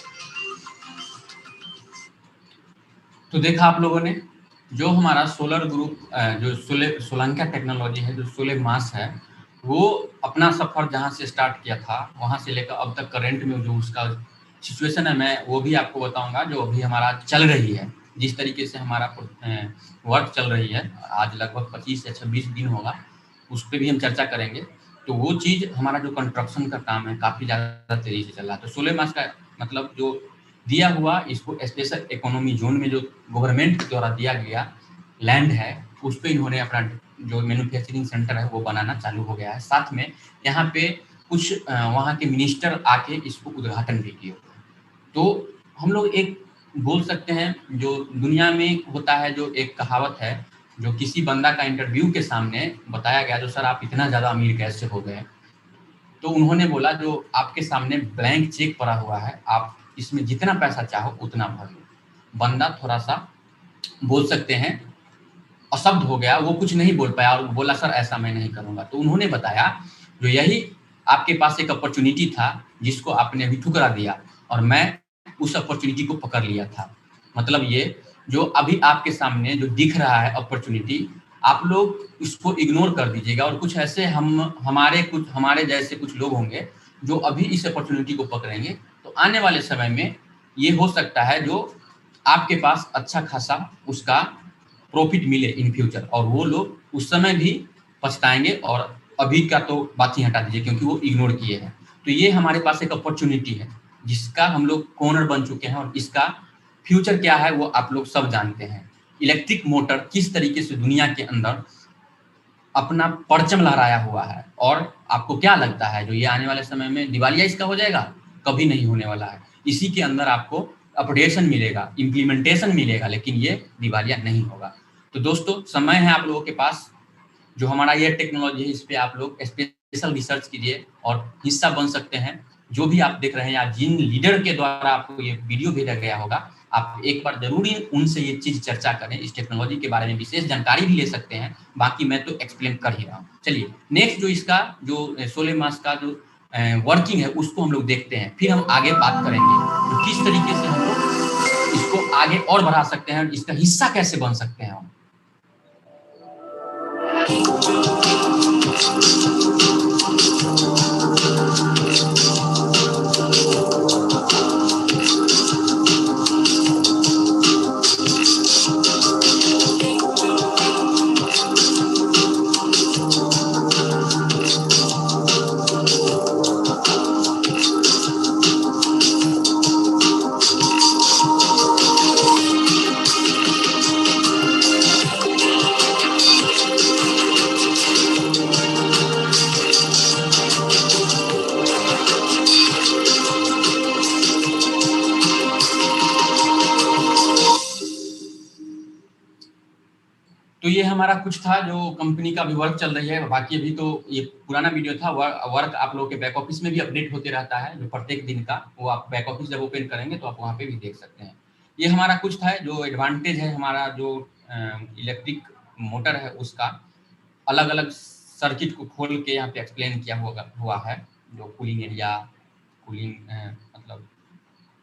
तो देखा आप लोगों ने जो हमारा सोलर ग्रुप जो सोलंका टेक्नोलॉजी है, जो सोलर मास है, वो अपना सफर जहां से स्टार्ट किया था वहां से लेकर अब तक करंट में जो उसका सिचुएशन है, मैं वो भी आपको बताऊंगा। जो अभी हमारा चल रही है, जिस तरीके से हमारा वर्क चल रही है, आज लगभग 25 या 26 दिन होगा, उस पर भी हम चर्चा करेंगे। तो वो चीज़ हमारा जो कंस्ट्रक्शन का काम है काफ़ी ज़्यादा तेज़ी से चल रहा है। तो सोलर मास का मतलब जो दिया हुआ, इसको स्पेशल इकोनॉमी जोन में जो गवर्नमेंट द्वारा दिया गया लैंड है, उस पर इन्होंने अपना जो मैन्युफैक्चरिंग सेंटर है वो बनाना चालू हो गया है। साथ में यहाँ पे कुछ वहाँ के मिनिस्टर आके इसको उद्घाटन भी किए। तो हम लोग एक बोल सकते हैं, जो दुनिया में होता है, जो एक कहावत है, जो किसी बंदा का इंटरव्यू के सामने बताया गया, जो सर आप इतना ज़्यादा अमीर कैसे हो गए, तो उन्होंने बोला जो आपके सामने ब्लैंक चेक पड़ा हुआ है, आप इसमें जितना पैसा चाहो उतना भर लो। बंदा थोड़ा सा बोल सकते हैं अशब्द हो गया, वो कुछ नहीं बोल पाया और बोला सर ऐसा मैं नहीं करूँगा। तो उन्होंने बताया जो यही आपके पास एक अपॉर्चुनिटी था जिसको आपने अभी ठुकरा दिया, और मैं उस अपॉर्चुनिटी को पकड़ लिया था। मतलब ये जो अभी आपके सामने जो दिख रहा है अपॉर्चुनिटी, आप लोग इसको इग्नोर कर दीजिएगा, और कुछ ऐसे हमारे जैसे कुछ लोग होंगे जो अभी इस अपॉर्चुनिटी को पकड़ेंगे, तो आने वाले समय में ये हो सकता है जो आपके पास अच्छा खासा उसका प्रॉफिट मिले इन फ्यूचर, और वो लोग उस समय भी पछताएंगे। और अभी का तो बात ही हटा दीजिए, क्योंकि वो इग्नोर किए हैं। तो ये हमारे पास एक अपॉर्चुनिटी है जिसका हम लोग कॉर्नर बन चुके हैं, और इसका फ्यूचर क्या है वो आप लोग सब जानते हैं। इलेक्ट्रिक मोटर किस तरीके से दुनिया के अंदर अपना परचम लहराया हुआ है, और आपको क्या लगता है जो ये आने वाले समय में दिवालिया इसका हो जाएगा? कभी नहीं होने वाला है। इसी के अंदर आपको अपडेशन मिलेगा, इम्प्लीमेंटेशन मिलेगा, लेकिन ये दिवालिया नहीं होगा। तो दोस्तों, समय है आप लोगों के पास, जो हमारा ये टेक्नोलॉजी है इस पे आप लोग स्पेशल रिसर्च कीजिए और हिस्सा बन सकते हैं। जो भी आप देख रहे हैं या जिन लीडर के द्वारा आपको ये वीडियो भेजा गया होगा, आप एक बार जरूर उनसे ये चीज चर्चा करें। इस टेक्नोलॉजी के बारे में विशेष जानकारी भी ले सकते हैं, बाकी मैं तो एक्सप्लेन कर ही रहा हूँ। चलिए नेक्स्ट जो इसका जो सोलर मास का जो वर्किंग है उसको हम लोग देखते हैं, फिर हम आगे बात करेंगे तो किस तरीके से हम लोग इसको आगे और बढ़ा सकते हैं, इसका हिस्सा कैसे बन सकते हैं हम। तो ये हमारा कुछ था जो कंपनी का भी वर्क चल रही है। बाकी अभी तो ये पुराना वीडियो था, वर्क आप लोगों के बैक ऑफिस में भी अपडेट होते रहता है, जो प्रत्येक दिन का, वो आप बैक ऑफिस जब ओपन करेंगे तो आप वहाँ पे भी देख सकते हैं। ये हमारा कुछ था जो एडवांटेज है, हमारा जो इलेक्ट्रिक मोटर है उसका अलग अलग सर्किट को खोल के यहाँ पे एक्सप्लेन किया हुआ है। जो कूलिंग एरिया, कूलिंग मतलब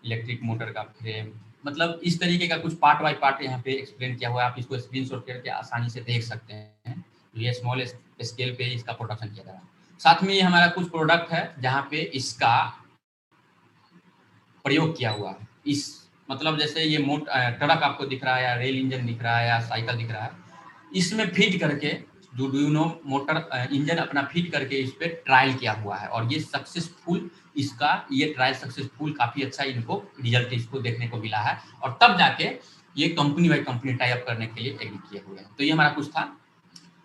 इलेक्ट्रिक मोटर का फ्रेम, मतलब इस तरीके का कुछ पार्ट बाय पार्ट यहाँ पे एक्सप्लेन किया हुआ है। आप इसको स्क्रीनशॉट करके आसानी से देख सकते हैं। ये स्मॉल स्केल पे इसका प्रोडक्शन किया जा रहा है। साथ में ये हमारा कुछ प्रोडक्ट है जहाँ पे इसका प्रयोग किया हुआ है। इस मतलब जैसे ये ट्रक आपको दिख रहा है, या रेल इंजन दिख रहा है, या साइकिल दिख रहा है, इसमें फिट करके डू मोटर इंजन अपना फिट करके इस पे ट्रायल किया हुआ है, और ये सक्सेसफुल, इसका ये ट्रायल सक्सेसफुल, काफी अच्छा इनको रिजल्ट इसको देखने को मिला है, और तब जाके ये accompany by company tie up करने के लिए एग्री किए हुए हैं। तो ये हमारा कुछ था।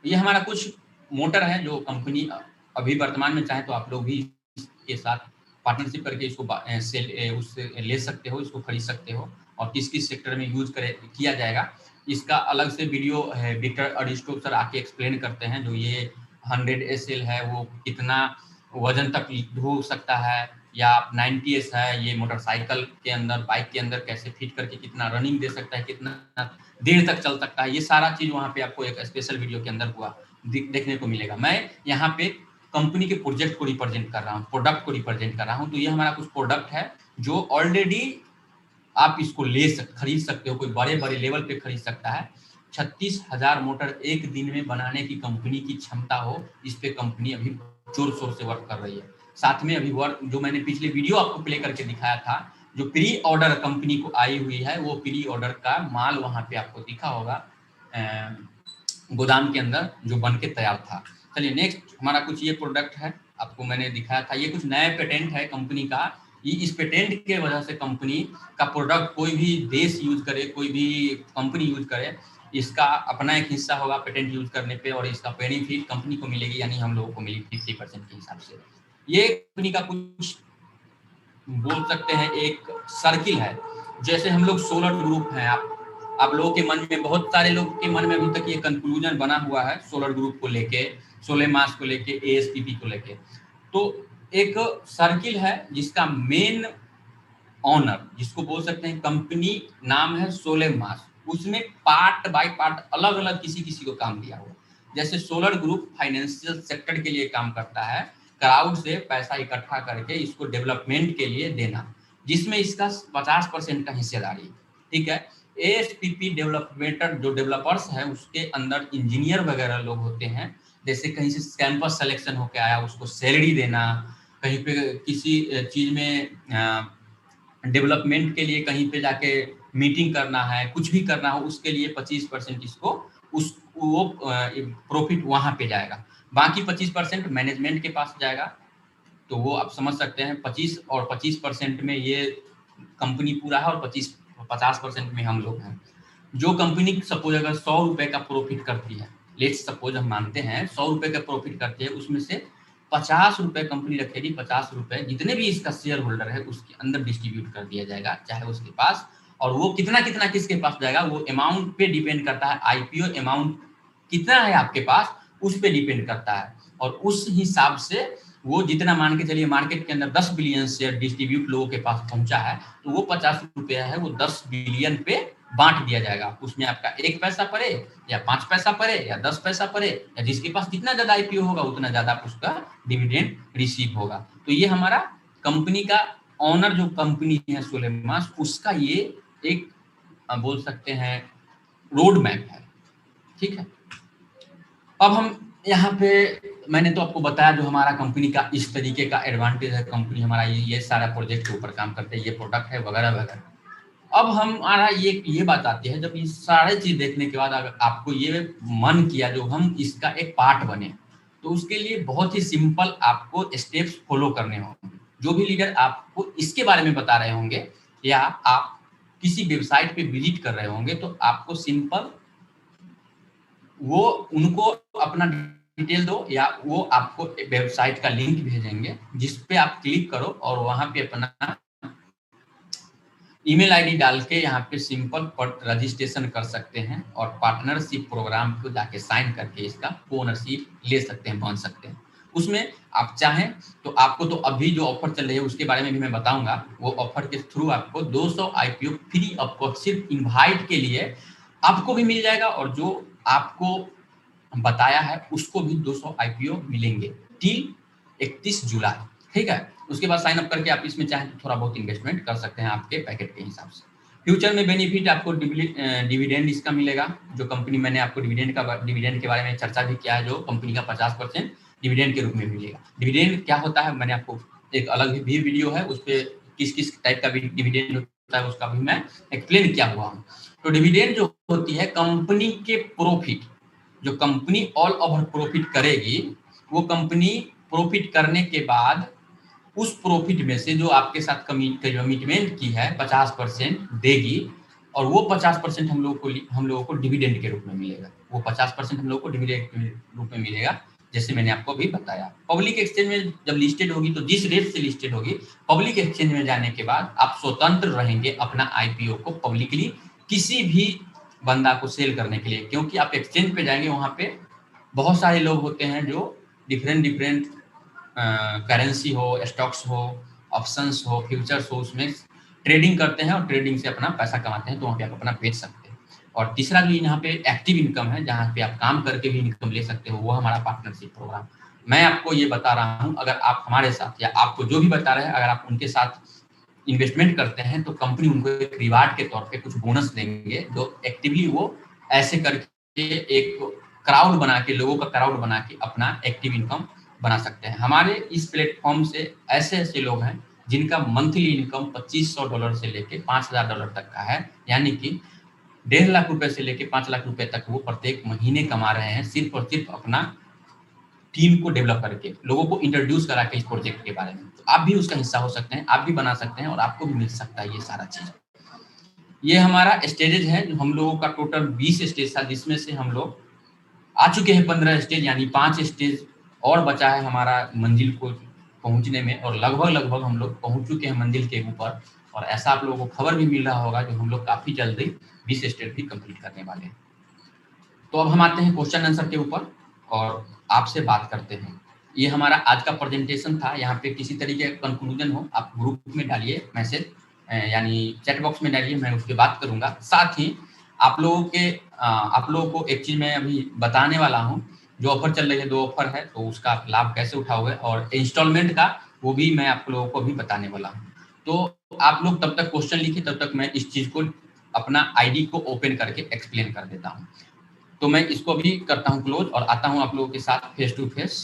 ये हमारा कुछ मोटर है जो कंपनी अभी वर्तमान में चाहे तो आप लोग भी इसके साथ पार्टनरशिप करके इसको उससे ले सकते हो, इसको खरीद सकते हो, और किस किस सेक्टर में यूज किया जाएगा इसका अलग से वीडियो है, विक्टर अरिस्टो सर आके एक्सप्लेन करते हैं। जो ये 100 SL है वो कितना वजन तक ढो सकता है, या 90S है ये मोटरसाइकिल के अंदर, बाइक के अंदर कैसे फिट करके कितना रनिंग दे सकता है, कितना देर तक चल सकता है, ये सारा चीज वहाँ पे आपको एक स्पेशल वीडियो के अंदर हुआ देखने को मिलेगा। मैं यहाँ पे कंपनी के प्रोजेक्ट को रिप्रेजेंट कर रहा हूँ, प्रोडक्ट को रिप्रेजेंट कर रहा हूँ। तो ये हमारा कुछ प्रोडक्ट है जो ऑलरेडी आप इसको खरीद सकते हो, कोई बड़े बड़े लेवल पे खरीद सकता है। 36,000 मोटर एक दिन में बनाने की कंपनी की क्षमता हो, इस पे कंपनी अभी जोर शोर से वर्क कर रही है। साथ में अभी वर्क जो मैंने पिछले वीडियो आपको प्ले करके दिखाया था, जो प्री ऑर्डर कंपनी को आई हुई है, वो प्री ऑर्डर का माल वहां पे आपको दिखा होगा गोदाम के अंदर जो बन के तैयार था। चलिए नेक्स्ट हमारा कुछ ये प्रोडक्ट है, आपको मैंने दिखाया था। ये कुछ नया पेटेंट है कंपनी का। इस पेटेंट के वजह से कंपनी का प्रोडक्ट कोई भी देश यूज करे, कोई भी कंपनी यूज करे, इसका अपना एक हिस्सा होगा पेटेंट यूज करने पे, और इसका बेनिफिट कंपनी को मिलेगी, यानी हम लोगों को मिलेगी 50% के हिसाब से। ये कंपनी का कुछ बोल सकते हैं एक सर्किल है। जैसे हम लोग सोलर ग्रुप हैं, आप लोगों के मन में, बहुत सारे लोग के मन में अभी तक ये कंक्लूजन बना हुआ है सोलर ग्रुप को लेके, सोलर मास को लेके, एएसपीपी को लेके। तो एक सर्किल है जिसका मेन ऑनर, जिसको बोल सकते हैं कंपनी नाम है सोलर मास, उसमें पार्ट बाय पार्ट अलग अलग किसी किसी को काम दिया हुआ। जैसे सोलर ग्रुप फाइनेंशियल सेक्टर के लिए काम करता है, क्राउड से पैसा इकट्ठा करके इसको डेवलपमेंट के लिए देना, जिसमें इसका 50% का हिस्सेदारी, ठीक है। एएसपीपी डेवलपमेंटर जो डेवलपर्स है उसके अंदर इंजीनियर वगैरह लोग होते हैं। जैसे कहीं से कैंपस सिलेक्शन होके आया, उसको सैलरी देना, कहीं पे किसी चीज में डेवलपमेंट के लिए कहीं पे जाके मीटिंग करना है, कुछ भी करना हो, उसके लिए 25% इसको वो प्रॉफिट वहां पे जाएगा। बाकी 25% मैनेजमेंट के पास जाएगा। तो वो आप समझ सकते हैं 25 और 25% में ये कंपनी पूरा है, और 50% में हम लोग हैं। जो कंपनी सपोज अगर 100 रुपए का प्रॉफिट करती है, लेट्स सपोज हम मानते हैं 100 रुपए का प्रॉफिट करती है, उसमें से 50 रुपए कंपनी रखेगी, 50 रुपए जितने भी इसका शेयर होल्डर है उसके अंदर डिस्ट्रीब्यूट कर दिया जाएगा, चाहे उसके पास। और वो कितना कितना किसके पास जाएगा वो अमाउंट पे डिपेंड करता है, आईपीओ अमाउंट कितना है आपके पास उस पे डिपेंड करता है। और उस हिसाब से वो जितना मान के चलिए मार्केट के अंदर 10 बिलियन शेयर डिस्ट्रीब्यूट लोगों के पास पहुंचा है, तो वो 50 रुपया है वो 10 बिलियन पे बांट दिया जाएगा। उसमें आपका 1 पैसा पड़े या 5 पैसा पड़े या 10 पैसा पड़े, या जिसके पास जितना ज्यादा आईपीओ होगा उतना ज्यादा उसका डिविडेंड रिसीव होगा। तो ये हमारा कंपनी का ऑनर जो कंपनी है सोलर मास, उसका ये एक बोल सकते हैं रोड मैप है, ठीक है। अब हम यहाँ पे मैंने तो आपको बताया जो हमारा कंपनी का इस तरीके का एडवांटेज है, कंपनी हमारा ये सारा प्रोजेक्ट के ऊपर काम करते हैं, ये प्रोडक्ट है वगैरह वगैरह। अब हमारा ये बात आती है, जब ये सारे चीज देखने के बाद अगर आपको ये मन किया जो हम इसका एक पार्ट बने, तो उसके लिए बहुत ही सिंपल आपको स्टेप्स फॉलो करने होंगे। जो भी लीडर आपको इसके बारे में बता रहे होंगे या आप किसी वेबसाइट पे विजिट कर रहे होंगे, तो आपको सिंपल वो उनको अपना डिटेल दो, या वो आपको वेबसाइट का लिंक भेजेंगे जिस पे आप क्लिक करो और वहां पे अपना ईमेल आईडी डाल के यहाँ पे सिंपल रजिस्ट्रेशन कर सकते हैं, और पार्टनरशिप प्रोग्राम को जाके साइन करके इसका ओनरशिप ले सकते हैं, बन सकते हैं। उसमें आप चाहें तो आपको तो अभी जो ऑफर चल रही है उसके बारे में भी मैं बताऊंगा। वो ऑफर के थ्रू आपको 200 आईपीओ फ्री ऑफ कॉस्ट सिर्फ इनवाइट के लिए आपको भी मिल जाएगा, और जो आपको बताया है उसको भी 200 आईपीओ मिलेंगे टिल 31 जुलाई, ठीक है। उसके बाद साइन अप करके आप इसमें चाहें तो थोड़ा बहुत इन्वेस्टमेंट कर सकते हैं आपके पैकेट के हिसाब से। फ्यूचर में बेनिफिट आपको डिविडेंड इसका मिलेगा, जो कंपनी मैंने आपको डिविडेंड के बारे में चर्चा भी किया है, जो कंपनी का 50% डिविडेंड के रूप में मिलेगा। डिविडेंड क्या होता है मैंने आपको एक अलग भी वीडियो है, उस पर किस किस टाइप का डिविडेंड होता है उसका भी मैं एक्सप्लेन किया हुआ हूँ। तो डिविडेंड जो होती है कंपनी के प्रॉफिट, जो कंपनी ऑल ओवर प्रॉफिट करेगी, वो कंपनी प्रॉफिट करने के बाद उस प्रॉफिट में से जो आपके साथ कमिटमेंट की है 50% देगी, और वो 50% हम लोगों को डिविडेंड के रूप में मिलेगा। वो 50% हम लोगों को डिविडेंड के रूप में मिलेगा। जैसे मैंने आपको अभी बताया। पब्लिक एक्सचेंज में जब लिस्टेड होगी तो जिस रेट से लिस्टेड होगी, पब्लिक एक्सचेंज में जाने के बाद आप स्वतंत्र रहेंगे अपना आईपीओ को पब्लिकली किसी भी बंदा को सेल करने के लिए, क्योंकि आप एक्सचेंज पे जाएंगे, वहां पे बहुत सारे लोग होते हैं जो डिफरेंट करेंसी हो, स्टॉक्स हो, ऑप्शंस हो, फ्यूचर्स हो, उसमें ट्रेडिंग करते हैं और ट्रेडिंग से अपना पैसा कमाते हैं, तो वहाँ पे आप अपना बेच सकते हैं। और तीसरा भी यहाँ पे एक्टिव इनकम है, जहाँ पे आप काम करके भी इनकम ले सकते हो, वो हमारा पार्टनरशिप प्रोग्राम। मैं आपको ये बता रहा हूँ, अगर आप हमारे साथ या आपको जो भी बता रहे हैं, अगर आप उनके साथ इन्वेस्टमेंट करते हैं तो कंपनी उनको एक रिवार्ड के तौर पे कुछ बोनस देंगे, जो एक्टिवली वो ऐसे करके एक क्राउड बना के, लोगों का क्राउड बना के अपना एक्टिव इनकम बना सकते हैं। हमारे इस प्लेटफॉर्म से ऐसे ऐसे लोग हैं जिनका मंथली इनकम $2500 से लेके $5000 तक का है, यानी कि 1.5 लाख रुपए से लेके 5 लाख रुपए तक वो प्रत्येक महीने कमा रहे हैं, सिर्फ और सिर्फ अपना टीम को डेवलप करके, लोगों को इंट्रोड्यूस करा के इस प्रोजेक्ट के बारे में। तो आप भी उसका हिस्सा हो सकते हैं, आप भी बना सकते हैं और आपको भी मिल सकता है ये सारा चीज। ये हमारा स्टेजेज है, जो हम लोगों का टोटल 20 स्टेज था, जिसमें से हम लोग आ चुके हैं 15 स्टेज, यानी 5 स्टेज और बचा है हमारा मंजिल को पहुंचने में, और लगभग हम लोग पहुंच चुके हैं मंजिल के ऊपर। और ऐसा आप लोगों को खबर भी मिल रहा होगा जो हम लोग काफी जल्दी 20 स्टेज भी कंप्लीट करने वाले हैं। तो अब हम आते हैं क्वेश्चन आंसर के ऊपर और आपसे बात करते हैं। ये हमारा आज का प्रेजेंटेशन था। यहाँ पे किसी तरीके का कंक्लूजन हो, आप ग्रुप में डालिए मैसेज, यानी चैट बॉक्स में डालिए, मैं उसके बात करूंगा। साथ ही आप लोगों को एक चीज मैं अभी बताने वाला हूँ, जो ऑफर चल रही है, 2 ऑफर है, तो उसका लाभ कैसे उठाओगे, और इंस्टॉलमेंट का वो भी मैं आप लोगों को भी बताने वाला हूँ। तो आप लोग तब तक क्वेश्चन लिखिए, तब तक मैं इस चीज को अपना आईडी को ओपन करके एक्सप्लेन कर देता हूँ। तो मैं इसको भी करता हूँ क्लोज और आता हूँ आप लोगों के साथ फेस टू फेस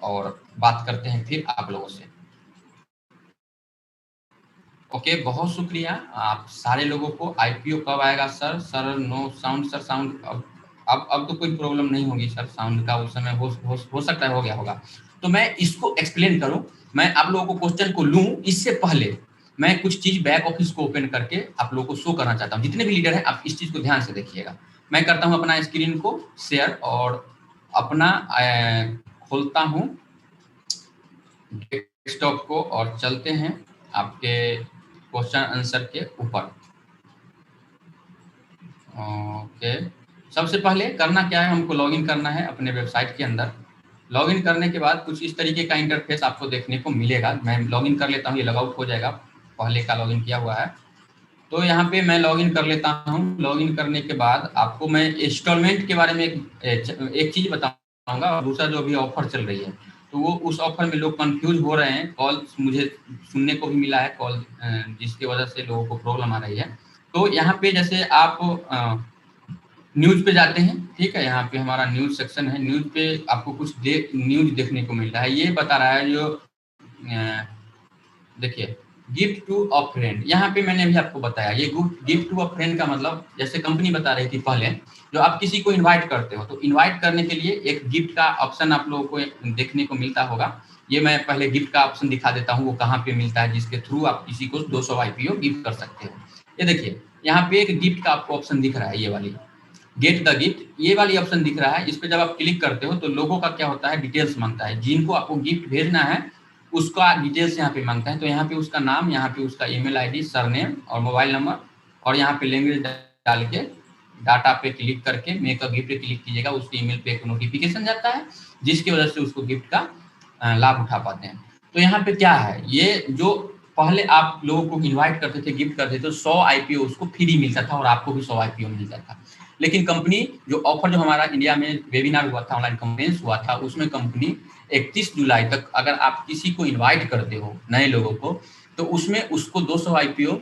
और बात करते हैं फिर आप लोगों से। ओके, बहुत शुक्रिया आप सारे लोगों को। आईपीओ कब आएगा sir? Sir no sound, sir sound अब तो कोई प्रॉब्लम नहीं होगी सर, साउंड का उस समय हो सकता है हो गया होगा। तो मैं इसको एक्सप्लेन करूं, मैं आप लोगों को क्वेश्चन को लूं, इससे पहले मैं कुछ चीज बैक ऑफिस को ओपन करके आप लोगों को शो करना चाहता हूं। जितने भी लीडर हैं आप इस चीज को ध्यान से देखिएगा। मैं करता हूं अपना स्क्रीन को शेयर और अपना खोलता हूं डेस्कटॉप को और चलते हैं आपके क्वेश्चन आंसर के ऊपर। ओके, सबसे पहले करना क्या है, हमको लॉगिन करना है अपने वेबसाइट के अंदर। लॉगिन करने के बाद कुछ इस तरीके का इंटरफेस आपको देखने को मिलेगा। मैं लॉगिन कर लेता हूँ, ये लॉगआउट हो जाएगा, पहले का लॉगिन किया हुआ है। तो यहाँ पे मैं लॉगिन कर लेता हूँ। लॉगिन करने के बाद आपको मैं इंस्टॉलमेंट के बारे में एक चीज बताऊंगा, और दूसरा जो अभी ऑफर चल रही है, तो वो उस ऑफर में लोग कंफ्यूज हो रहे हैं। कॉल मुझे सुनने को भी मिला है, कॉल जिसकी वजह से लोगों को प्रॉब्लम आ रही है। तो यहाँ पे जैसे आप न्यूज पे जाते हैं, ठीक है, यहाँ पे हमारा न्यूज सेक्शन है। न्यूज पे आपको कुछ न्यूज देखने को मिल रहा है। ये बता रहा है जो देखिए, गिफ्ट टू अ फ्रेंड। यहाँ पे मैंने भी आपको बताया, ये गिफ्ट टू अ फ्रेंड का मतलब, जैसे कंपनी बता रही थी पहले, जो आप किसी को इनवाइट करते हो, तो इनवाइट करने के लिए एक गिफ्ट का ऑप्शन आप लोगों को देखने को मिलता होगा। ये मैं पहले गिफ्ट का ऑप्शन दिखा देता हूँ, वो कहाँ पे मिलता है, जिसके थ्रू आप किसी को 200 आईपीओ गिफ्ट कर सकते हो। ये देखिए, यहाँ पे एक गिफ्ट का आपको ऑप्शन दिख रहा है, ये वाली गेट द गिफ्ट, ये वाली ऑप्शन दिख रहा है। इस पे जब आप क्लिक करते हो तो लोगों का क्या होता है, डिटेल्स मांगता है। जिनको आपको गिफ्ट भेजना है उसका डिटेल्स यहाँ पे मांगता है। तो यहाँ पे उसका नाम, यहाँ पे उसका ईमेल आईडी, सरनेम और मोबाइल नंबर, और यहाँ पे लैंग्वेज डाल के डाटा पे क्लिक करके मेक अ गिफ्ट क्लिक कीजिएगा। उसके ईमेल पे एक नोटिफिकेशन जाता है, जिसकी वजह से उसको गिफ्ट का लाभ उठा पाते हैं। तो यहाँ पे क्या है, ये जो पहले आप लोगों को इन्वाइट करते थे, गिफ्ट करते थे, तो 100 आईपीओ उसको फ्री मिलता था और आपको भी 100 आईपीओ मिलता था। लेकिन कंपनी जो ऑफर, जो हमारा इंडिया में वेबिनार हुआ था, ऑनलाइन कॉन्फ्रेंस हुआ था, उसमें कंपनी 31 जुलाई तक अगर आप किसी को इनवाइट करते हो नए लोगों को, तो उसमें उसको 200 आईपीओ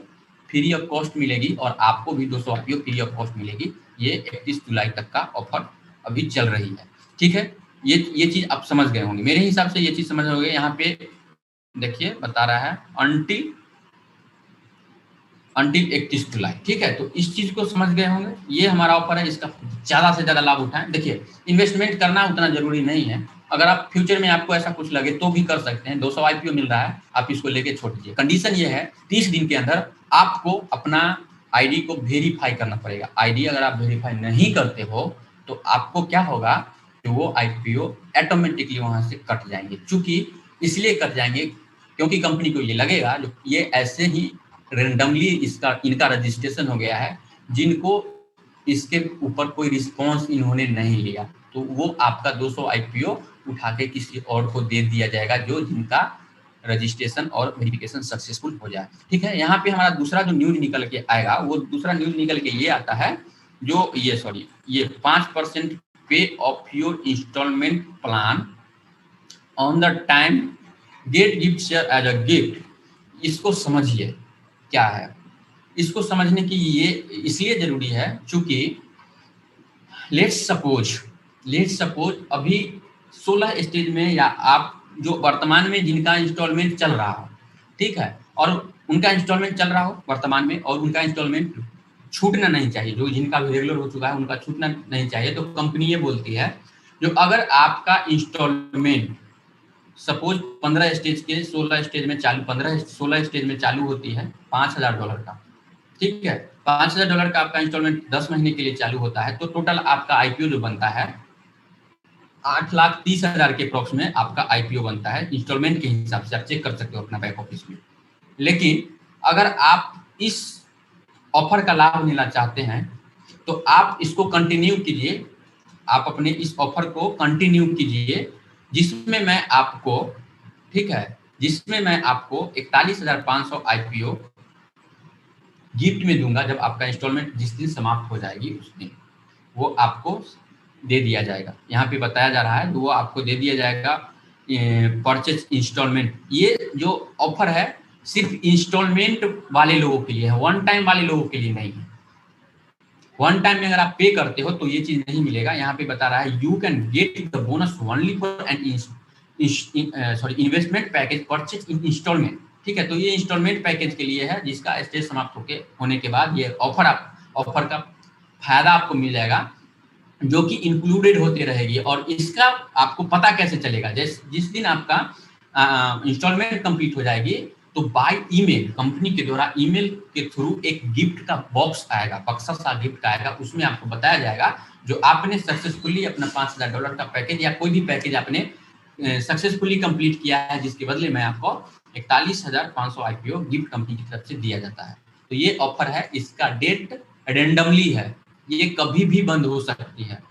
फ्री ऑफ कॉस्ट मिलेगी और आपको भी 200 आईपीओ फ्री ऑफ कॉस्ट मिलेगी। ये 31 जुलाई तक का ऑफर अभी चल रही है, ठीक है। ये चीज आप समझ गए होंगे, मेरे हिसाब से ये चीज समझ होंगे। यहाँ पे देखिए बता रहा है अनटिल 31 जुलाई, ठीक है। तो इस चीज को समझ गए होंगे, ये हमारा ऑफर है, इसका ज्यादा से ज्यादा लाभ उठाएं। देखिए, इन्वेस्टमेंट करना उतना जरूरी नहीं है, अगर आप फ्यूचर में आपको ऐसा कुछ लगे तो भी कर सकते हैं। 200 आईपीओ मिल रहा है, आप इसको लेके छोड़ दीजिए। कंडीशन ये है, 30 दिन के अंदर आपको अपना आईडी को वेरीफाई करना पड़ेगा। आईडी अगर आप वेरीफाई नहीं करते हो तो आपको क्या होगा, वो आईपीओ ऑटोमेटिकली वहां से कट जाएंगे। चूंकि इसलिए कट जाएंगे क्योंकि कंपनी को ये लगेगा जो ये ऐसे ही रेंडमली इनका रजिस्ट्रेशन हो गया है, जिनको इसके ऊपर कोई रिस्पॉन्स इन्होंने नहीं लिया, तो वो आपका 200 आईपीओ उठा के किसी और को दे दिया जाएगा जो जिनका रजिस्ट्रेशन और वेरिफिकेशन सक्सेसफुल हो जाए। ठीक है, यहाँ पे हमारा दूसरा जो न्यूज निकल के आएगा, वो दूसरा न्यूज निकल के ये आता है जो ये 5% पे off your instalment plan on the time get gift share as a gift. इसको समझिए क्या है। इसको समझने की ये इसलिए जरूरी है चूंकि लेट्स सपोज अभी 16 स्टेज में, या आप जो वर्तमान में जिनका इंस्टॉलमेंट चल रहा हो, ठीक है, और उनका इंस्टॉलमेंट चल रहा हो वर्तमान में, और उनका इंस्टॉलमेंट छूटना नहीं चाहिए, जो जिनका भी रेगुलर हो चुका है उनका छूटना नहीं चाहिए, तो कंपनी ये बोलती है जो अगर आपका इंस्टॉलमेंट सपोज 15 स्टेज के 16 स्टेज में चालू 16 स्टेज में चालू होती है $5,000 का, ठीक है, $5,000 का आपका इंस्टॉलमेंट 10 महीने के लिए चालू होता है, तो टोटल आपका आईपीओ जो बनता है 8,30,000 के अप्रॉक्स में आपका आईपीओ बनता है इंस्टॉलमेंट के हिसाब से। आप चेक कर सकते हो अपना बैक ऑफिस में। लेकिन अगर आप इस ऑफर का लाभ लेना चाहते हैं तो आप इसको कंटिन्यू कीजिए, आप अपने इस ऑफर को कंटिन्यू कीजिए, जिसमें मैं आपको, ठीक है, जिसमें मैं आपको 41,500 आईपीओ गिफ्ट में दूंगा। जब आपका इंस्टॉलमेंट जिस दिन समाप्त हो जाएगी उस दिन वो आपको दे दिया जाएगा। यहाँ पे बताया जा रहा है वो आपको दे दिया जाएगा परचेज इंस्टॉलमेंट। ये जो ऑफर है सिर्फ इंस्टॉलमेंट वाले लोगों के लिए है, वन टाइम वाले लोगों के लिए नहीं है। वन टाइम में अगर आप पे करते हो तो ये चीज नहीं मिलेगा। यहाँ पे बता रहा है you can get the bonus only for an investment package purchase in instalment. ठीक है, तो ये इंस्टॉलमेंट पैकेज के लिए है जिसका स्टेज समाप्त होने के बाद ये ऑफर का फायदा आपको मिल जाएगा, जो कि इंक्लूडेड होते रहेगी। और इसका आपको पता कैसे चलेगा, जिस दिन आपका इंस्टॉलमेंट कंप्लीट हो जाएगी तो बाय ईमेल कंपनी के द्वारा ईमेल के थ्रू एक गिफ्ट का बॉक्स आएगा, बक्सा सा गिफ्ट आएगा। उसमें आपको बताया जाएगा जो आपने सक्सेसफुली अपना $5,000 का पैकेज या कोई भी पैकेज आपने सक्सेसफुली कंप्लीट किया है, जिसके बदले में आपको 41,500 आईपीओ गिफ्ट कंपनी की तरफ से दिया जाता है। तो ये ऑफर है, इसका डेट रेंडमली है, ये कभी भी बंद हो सकती है।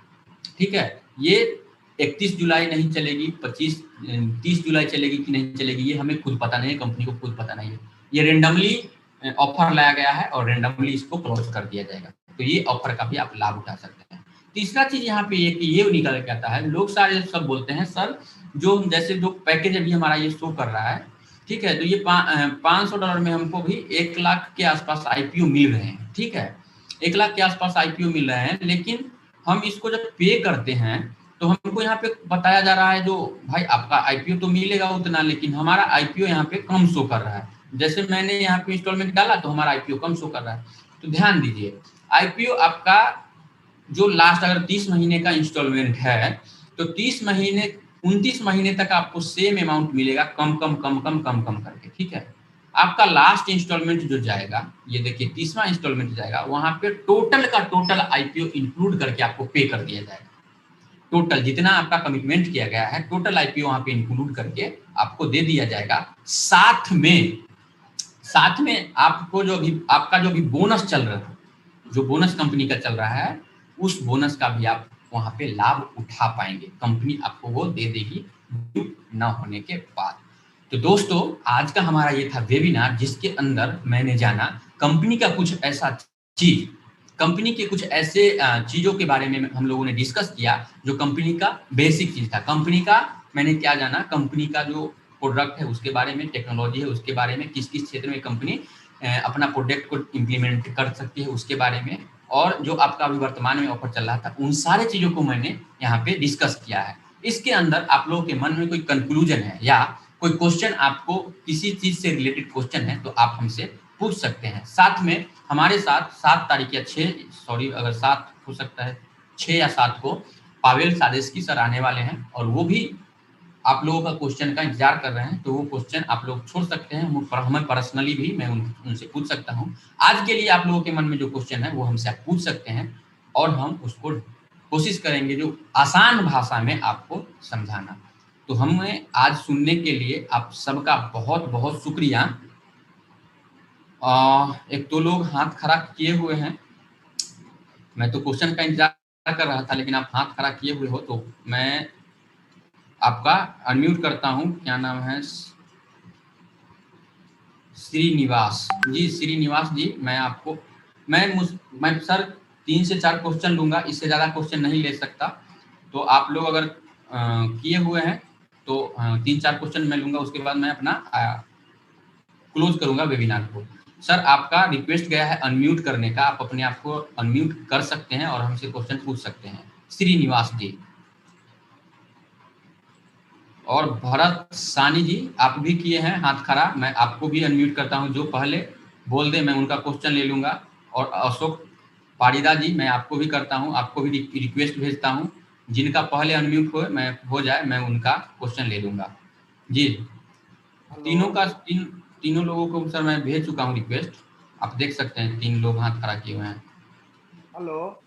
ठीक है, ये 31 जुलाई नहीं चलेगी, 30 जुलाई चलेगी कि नहीं चलेगी ये हमें खुद पता नहीं है, कंपनी को खुद पता नहीं है। ये रेंडमली ऑफर लाया गया है और रेंडमली इसको क्लोज कर दिया जाएगा। तो ये ऑफर का भी आप लाभ उठा सकते हैं। तीसरा चीज यहाँ पे ये निकल के आता है, लोग सारे सब बोलते हैं सर जो जैसे जो पैकेज अभी हमारा ये शो कर रहा है, ठीक है, तो ये $500 में हमको भी 1 लाख के आसपास आईपीओ मिल रहे हैं। ठीक है, 1 लाख के आसपास आईपीओ मिल रहे हैं, लेकिन हम इसको जब पे करते हैं तो हमको यहाँ पे बताया जा रहा है जो भाई आपका आईपीओ तो मिलेगा उतना, लेकिन हमारा आईपीओ यहाँ पे कम शो कर रहा है। जैसे मैंने यहाँ पे इंस्टॉलमेंट डाला तो हमारा आईपीओ कम शो कर रहा है। तो ध्यान दीजिए, आईपीओ आपका जो लास्ट अगर 30 महीने का इंस्टॉलमेंट है तो 29 महीने तक आपको सेम अमाउंट मिलेगा, कम करके। ठीक है, आपका लास्ट इंस्टॉलमेंट जो जाएगा, ये देखिए 30वां इंस्टॉलमेंट जाएगा, वहां पे टोटल का टोटल आईपीओ इंक्लूड करके आपको पे कर दिया जाएगा। टोटल जितना आपका कमिटमेंट किया गया है टोटल आईपीओ वहां पे इंक्लूड करके आपको दे दिया जाएगा। साथ में आपको जो भी आपका जो भी बोनस चल रहा है, जो बोनस कंपनी का चल रहा है, उस बोनस का भी आप वहां पे लाभ उठा पाएंगे, कंपनी आपको वो दे देगी न होने के बाद। तो दोस्तों आज का हमारा ये था वेबिनार, जिसके अंदर मैंने जाना कंपनी का कुछ ऐसा चीज, कंपनी के कुछ ऐसे चीजों के बारे में हम लोगों ने डिस्कस किया जो कंपनी का बेसिक चीज था। कंपनी का मैंने क्या जाना, कंपनी का जो प्रोडक्ट है उसके बारे में, टेक्नोलॉजी है उसके बारे में, किस किस क्षेत्र में कंपनी अपना प्रोडक्ट को इम्प्लीमेंट कर सकती है उसके बारे में, और जो आपका अभी वर्तमान में ऑफर चल रहा था उन सारे चीजों को मैंने यहाँ पे डिस्कस किया है। इसके अंदर आप लोगों के मन में कोई कंक्लूजन है या कोई क्वेश्चन, आपको किसी चीज से रिलेटेड क्वेश्चन है तो आप हमसे पूछ सकते हैं। साथ में हमारे साथ 7 तारीख या 7 हो सकता है 6 या 7 को पावेल सादेस्की सर आने वाले हैं, और वो भी आप लोगों का क्वेश्चन का इंतजार कर रहे हैं। तो वो क्वेश्चन आप लोग छोड़ सकते हैं, हमें पर्सनली भी मैं उनसे पूछ सकता हूँ। आज के लिए आप लोगों के मन में जो क्वेश्चन है वो हमसे आप पूछ सकते हैं और हम उसको कोशिश करेंगे जो आसान भाषा में आपको समझाना। तो हमें आज सुनने के लिए आप सबका बहुत बहुत शुक्रिया। एक तो लोग हाथ खड़ा किए हुए हैं, मैं तो क्वेश्चन का इंतजार कर रहा था, लेकिन आप हाथ खड़ा किए हुए हो तो मैं आपका अनम्यूट करता हूं। क्या नाम है? श्रीनिवास जी। श्रीनिवास जी, मैं सर 3 से 4 क्वेश्चन लूंगा, इससे ज़्यादा क्वेश्चन नहीं ले सकता। तो आप लोग अगर किए हुए हैं तो 3-4 क्वेश्चन मैं लूंगा, उसके बाद मैं अपना क्लोज करूंगा वेबिनार को। सर आपका रिक्वेस्ट गया है अनम्यूट करने का, आप अपने आप को अनम्यूट कर सकते हैं और हमसे क्वेश्चन पूछ सकते हैं। श्रीनिवास जी और भरत सानी जी, आप भी किए हैं हाथ खड़ा, मैं आपको भी अनम्यूट करता हूं। जो पहले बोल दे मैं उनका क्वेश्चन ले लूंगा। और अशोक पारीदा जी, मैं आपको भी करता हूं, आपको भी रिक्वेस्ट भेजता हूं। जिनका पहले अनम्यूट हो जाए मैं उनका क्वेश्चन ले लूंगा जी। तीनों लोगों को सर मैं भेज चुका हूं रिक्वेस्ट, आप देख सकते हैं 3 लोग हाथ खड़ा किए हुए हैं। हेलो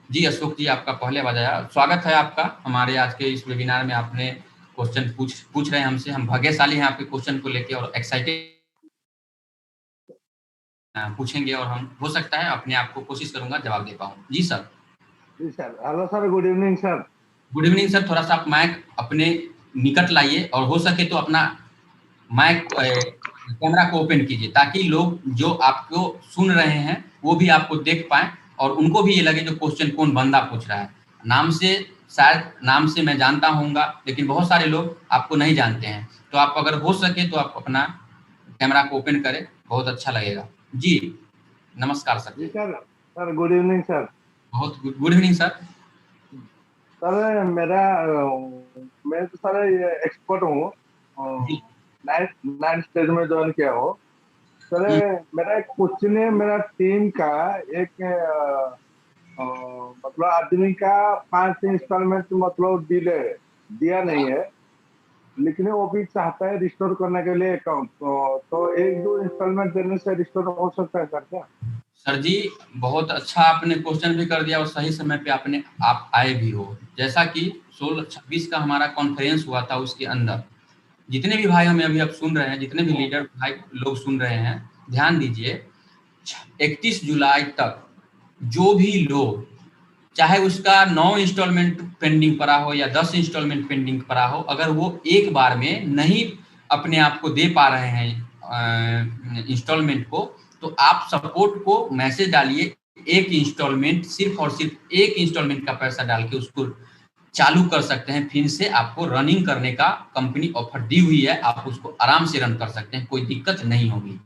जी अशोक जी, आपका पहले आवाज आया। स्वागत है आपका हमारे आज के इस वेबिनार में। आपने क्वेश्चन पूछ रहे हैं हमसे, हम भाग्यशाली हैं आपके क्वेश्चन को लेके और एक्साइटेड पूछेंगे और हम हो सकता है अपने आप को कोशिश करूंगा जवाब दे पाऊं। जी सर। जी sir. Hello sir, good evening sir. Good evening sir. थोड़ा सा आप माइक अपने निकट लाइए और हो सके तो अपना माइक कैमरा को ओपन कीजिए, ताकि लोग जो आपको सुन रहे हैं वो भी आपको देख पाएं और उनको भी ये लगे जो क्वेश्चन कौन बंदा पूछ रहा है। नाम से शायद नाम से मैं जानता होऊंगा, लेकिन बहुत सारे लोग आपको नहीं जानते हैं। तो आप अगर हो सके तो आप अपना कैमरा को ओपन करें, बहुत अच्छा लगेगा जी। नमस्कार सर। जी sir. Sir good evening sir. बहुत गुड इवनिंग सर। सर मैं तो सर ये एक्सपर्ट हूँ, जी। नाइन्थ स्टेज में ज्वाइन किया हो सर। मेरा एक क्वेश्चन है, मेरा टीम का एक मतलब आदमी का 5 इंस्टॉलमेंट मतलब डिले दिया नहीं है, लेकिन वो भी चाहता है रिस्टोर करने के लिए अकाउंट। तो 1-2 इंस्टॉलमेंट देने से रिस्टोर हो सकता है सर क्या? सर जी बहुत अच्छा आपने क्वेश्चन भी कर दिया और सही समय पे आप आए भी हो। जैसा कि 16-26 का हमारा कॉन्फ्रेंस हुआ था, उसके अंदर जितने भी भाई हमें अभी अब सुन रहे हैं, जितने भी लीडर भाई लोग सुन रहे हैं, ध्यान दीजिए। 31 जुलाई तक जो भी लोग, चाहे उसका 9 इंस्टॉलमेंट पेंडिंग पड़ा हो या 10 इंस्टॉलमेंट पेंडिंग पड़ा हो, अगर वो एक बार में नहीं अपने आप को दे पा रहे हैं इंस्टॉलमेंट को, तो आप सपोर्ट को मैसेज डालिए। एक इंस्टॉलमेंट, सिर्फ और सिर्फ एक इंस्टॉलमेंट का पैसा डाल के उसको चालू कर सकते हैं। फिर से आपको रनिंग करने का कंपनी ऑफर दी हुई है, आप उसको आराम से रन कर सकते हैं, कोई दिक्कत नहीं होगी।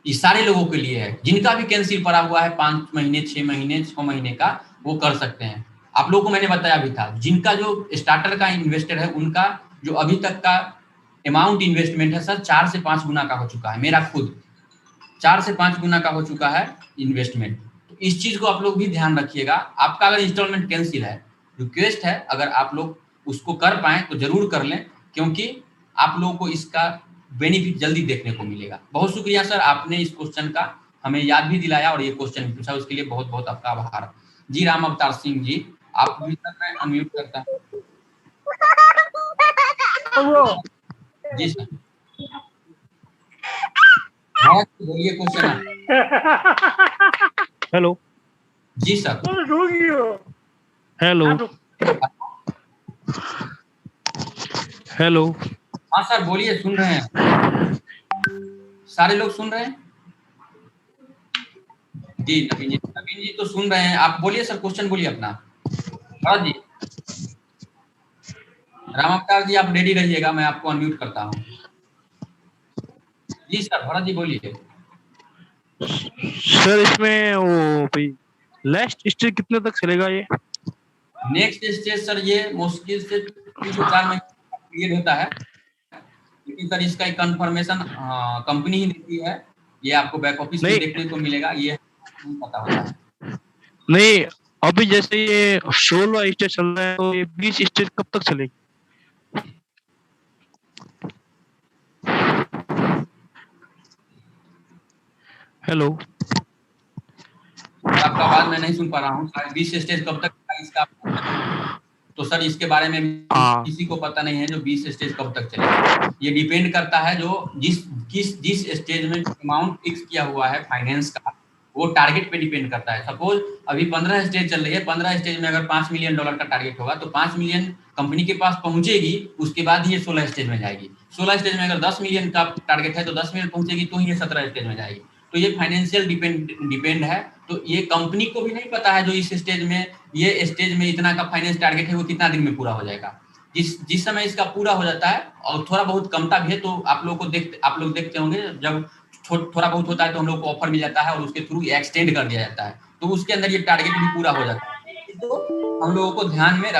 ये सारे लोगों के लिए है, जिनका भी कैंसिल पड़ा हुआ है 5 महीने 6 महीने 6 महीने का, वो कर सकते हैं। आप लोगों को मैंने बताया भी था, जिनका जो स्टार्टर का इन्वेस्टर है, उनका जो अभी तक का अमाउंट इन्वेस्टमेंट है सर 4 से 5 गुना का हो चुका है। मेरा खुद 4 से 5 गुना का हो चुका है इन्वेस्टमेंट। तो इस चीज को आप लोग भी ध्यान रखिएगा। आपका अगर इंस्टॉलमेंट कैंसिल है, रिक्वेस्ट है अगर आप लोग उसको कर पाए तो जरूर कर लें, क्योंकि आप लोगों को इसका बेनिफिट जल्दी देखने को मिलेगा। बहुत शुक्रिया सर, आपने इस क्वेश्चन का हमें याद भी दिलाया और ये क्वेश्चन पूछा, उसके लिए बहुत बहुत आपका आभार जी। राम अवतार सिंह जी, आप भी सर, मैं अनम्यूट करता हूँ जी सर। बोलिए क्वेश्चन। हेलो जी सर। Hello hello. हाँ सर बोलिए, सुन रहे हैं, सारे लोग सुन रहे हैं जी। नवीन जी तो सुन रहे हैं, आप बोलिए सर, क्वेश्चन बोलिए अपना। भरत जी, राम अवतार जी आप रेडी रहिएगा, मैं आपको अनम्यूट करता हूँ जी सर। भरत जी बोलिए। सर इसमें वो भाई लास्ट स्टेज कितने तक चलेगा ये? नेक्स्ट स्टेज सर ये मुश्किल से 3 से 4 महीने पीरियड होता है, लेकिन सर इसका एक कंफर्मेशन कंपनी ही देती है, ये आपको बैक ऑफिस में देखने को मिलेगा, ये नहीं पता होता है। नहीं, अभी जैसे ये 16 स्टेज चल रहा है, तो ये 20 स्टेज कब तक चलेगी? हेलो, आपका आवाज मैं नहीं सुन पा रहा हूँ, 20 स्टेज कब तक इसका तो सर इसके बारे में किसी को पता नहीं है जो 20 स्टेज कब तक चलेगा। ये डिपेंड करता है जो जिस स्टेज में अमाउंट फिक्स किया हुआ है फाइनेंस का, वो टारगेट पे डिपेंड करता है। सपोज अभी 15 स्टेज चल रही है, 15 स्टेज में अगर $5 मिलियन का टारगेट होगा तो 5 मिलियन कंपनी के पास पहुंचेगी, उसके बाद ही ये 16 स्टेज में जाएगी। 16 स्टेज में अगर 10 मिलियन का टारगेट है तो 10 मिलियन पहुंचेगी तो ही ये 17 स्टेज में जाएगी। तो ये फाइनेंशियल डिपेंड है। तो ये कंपनी को भी नहीं पता है जो इस स्टेज में, ये स्टेज में इतना का फाइनेंस टारगेट है वो कितना दिन में पूरा हो जाएगा। जिस समय इसका पूरा हो जाता है और थोड़ा बहुत कमता भी है तो आप लोग देखते होंगे जब थोड़ा बहुत होता है तो हम लोग को ऑफर मिल जाता है और उसके थ्रू एक्सटेंड कर दिया जाता है, तो उसके अंदर ये टारगेट भी पूरा हो जाता है। तो हम लोगों को ध्यान में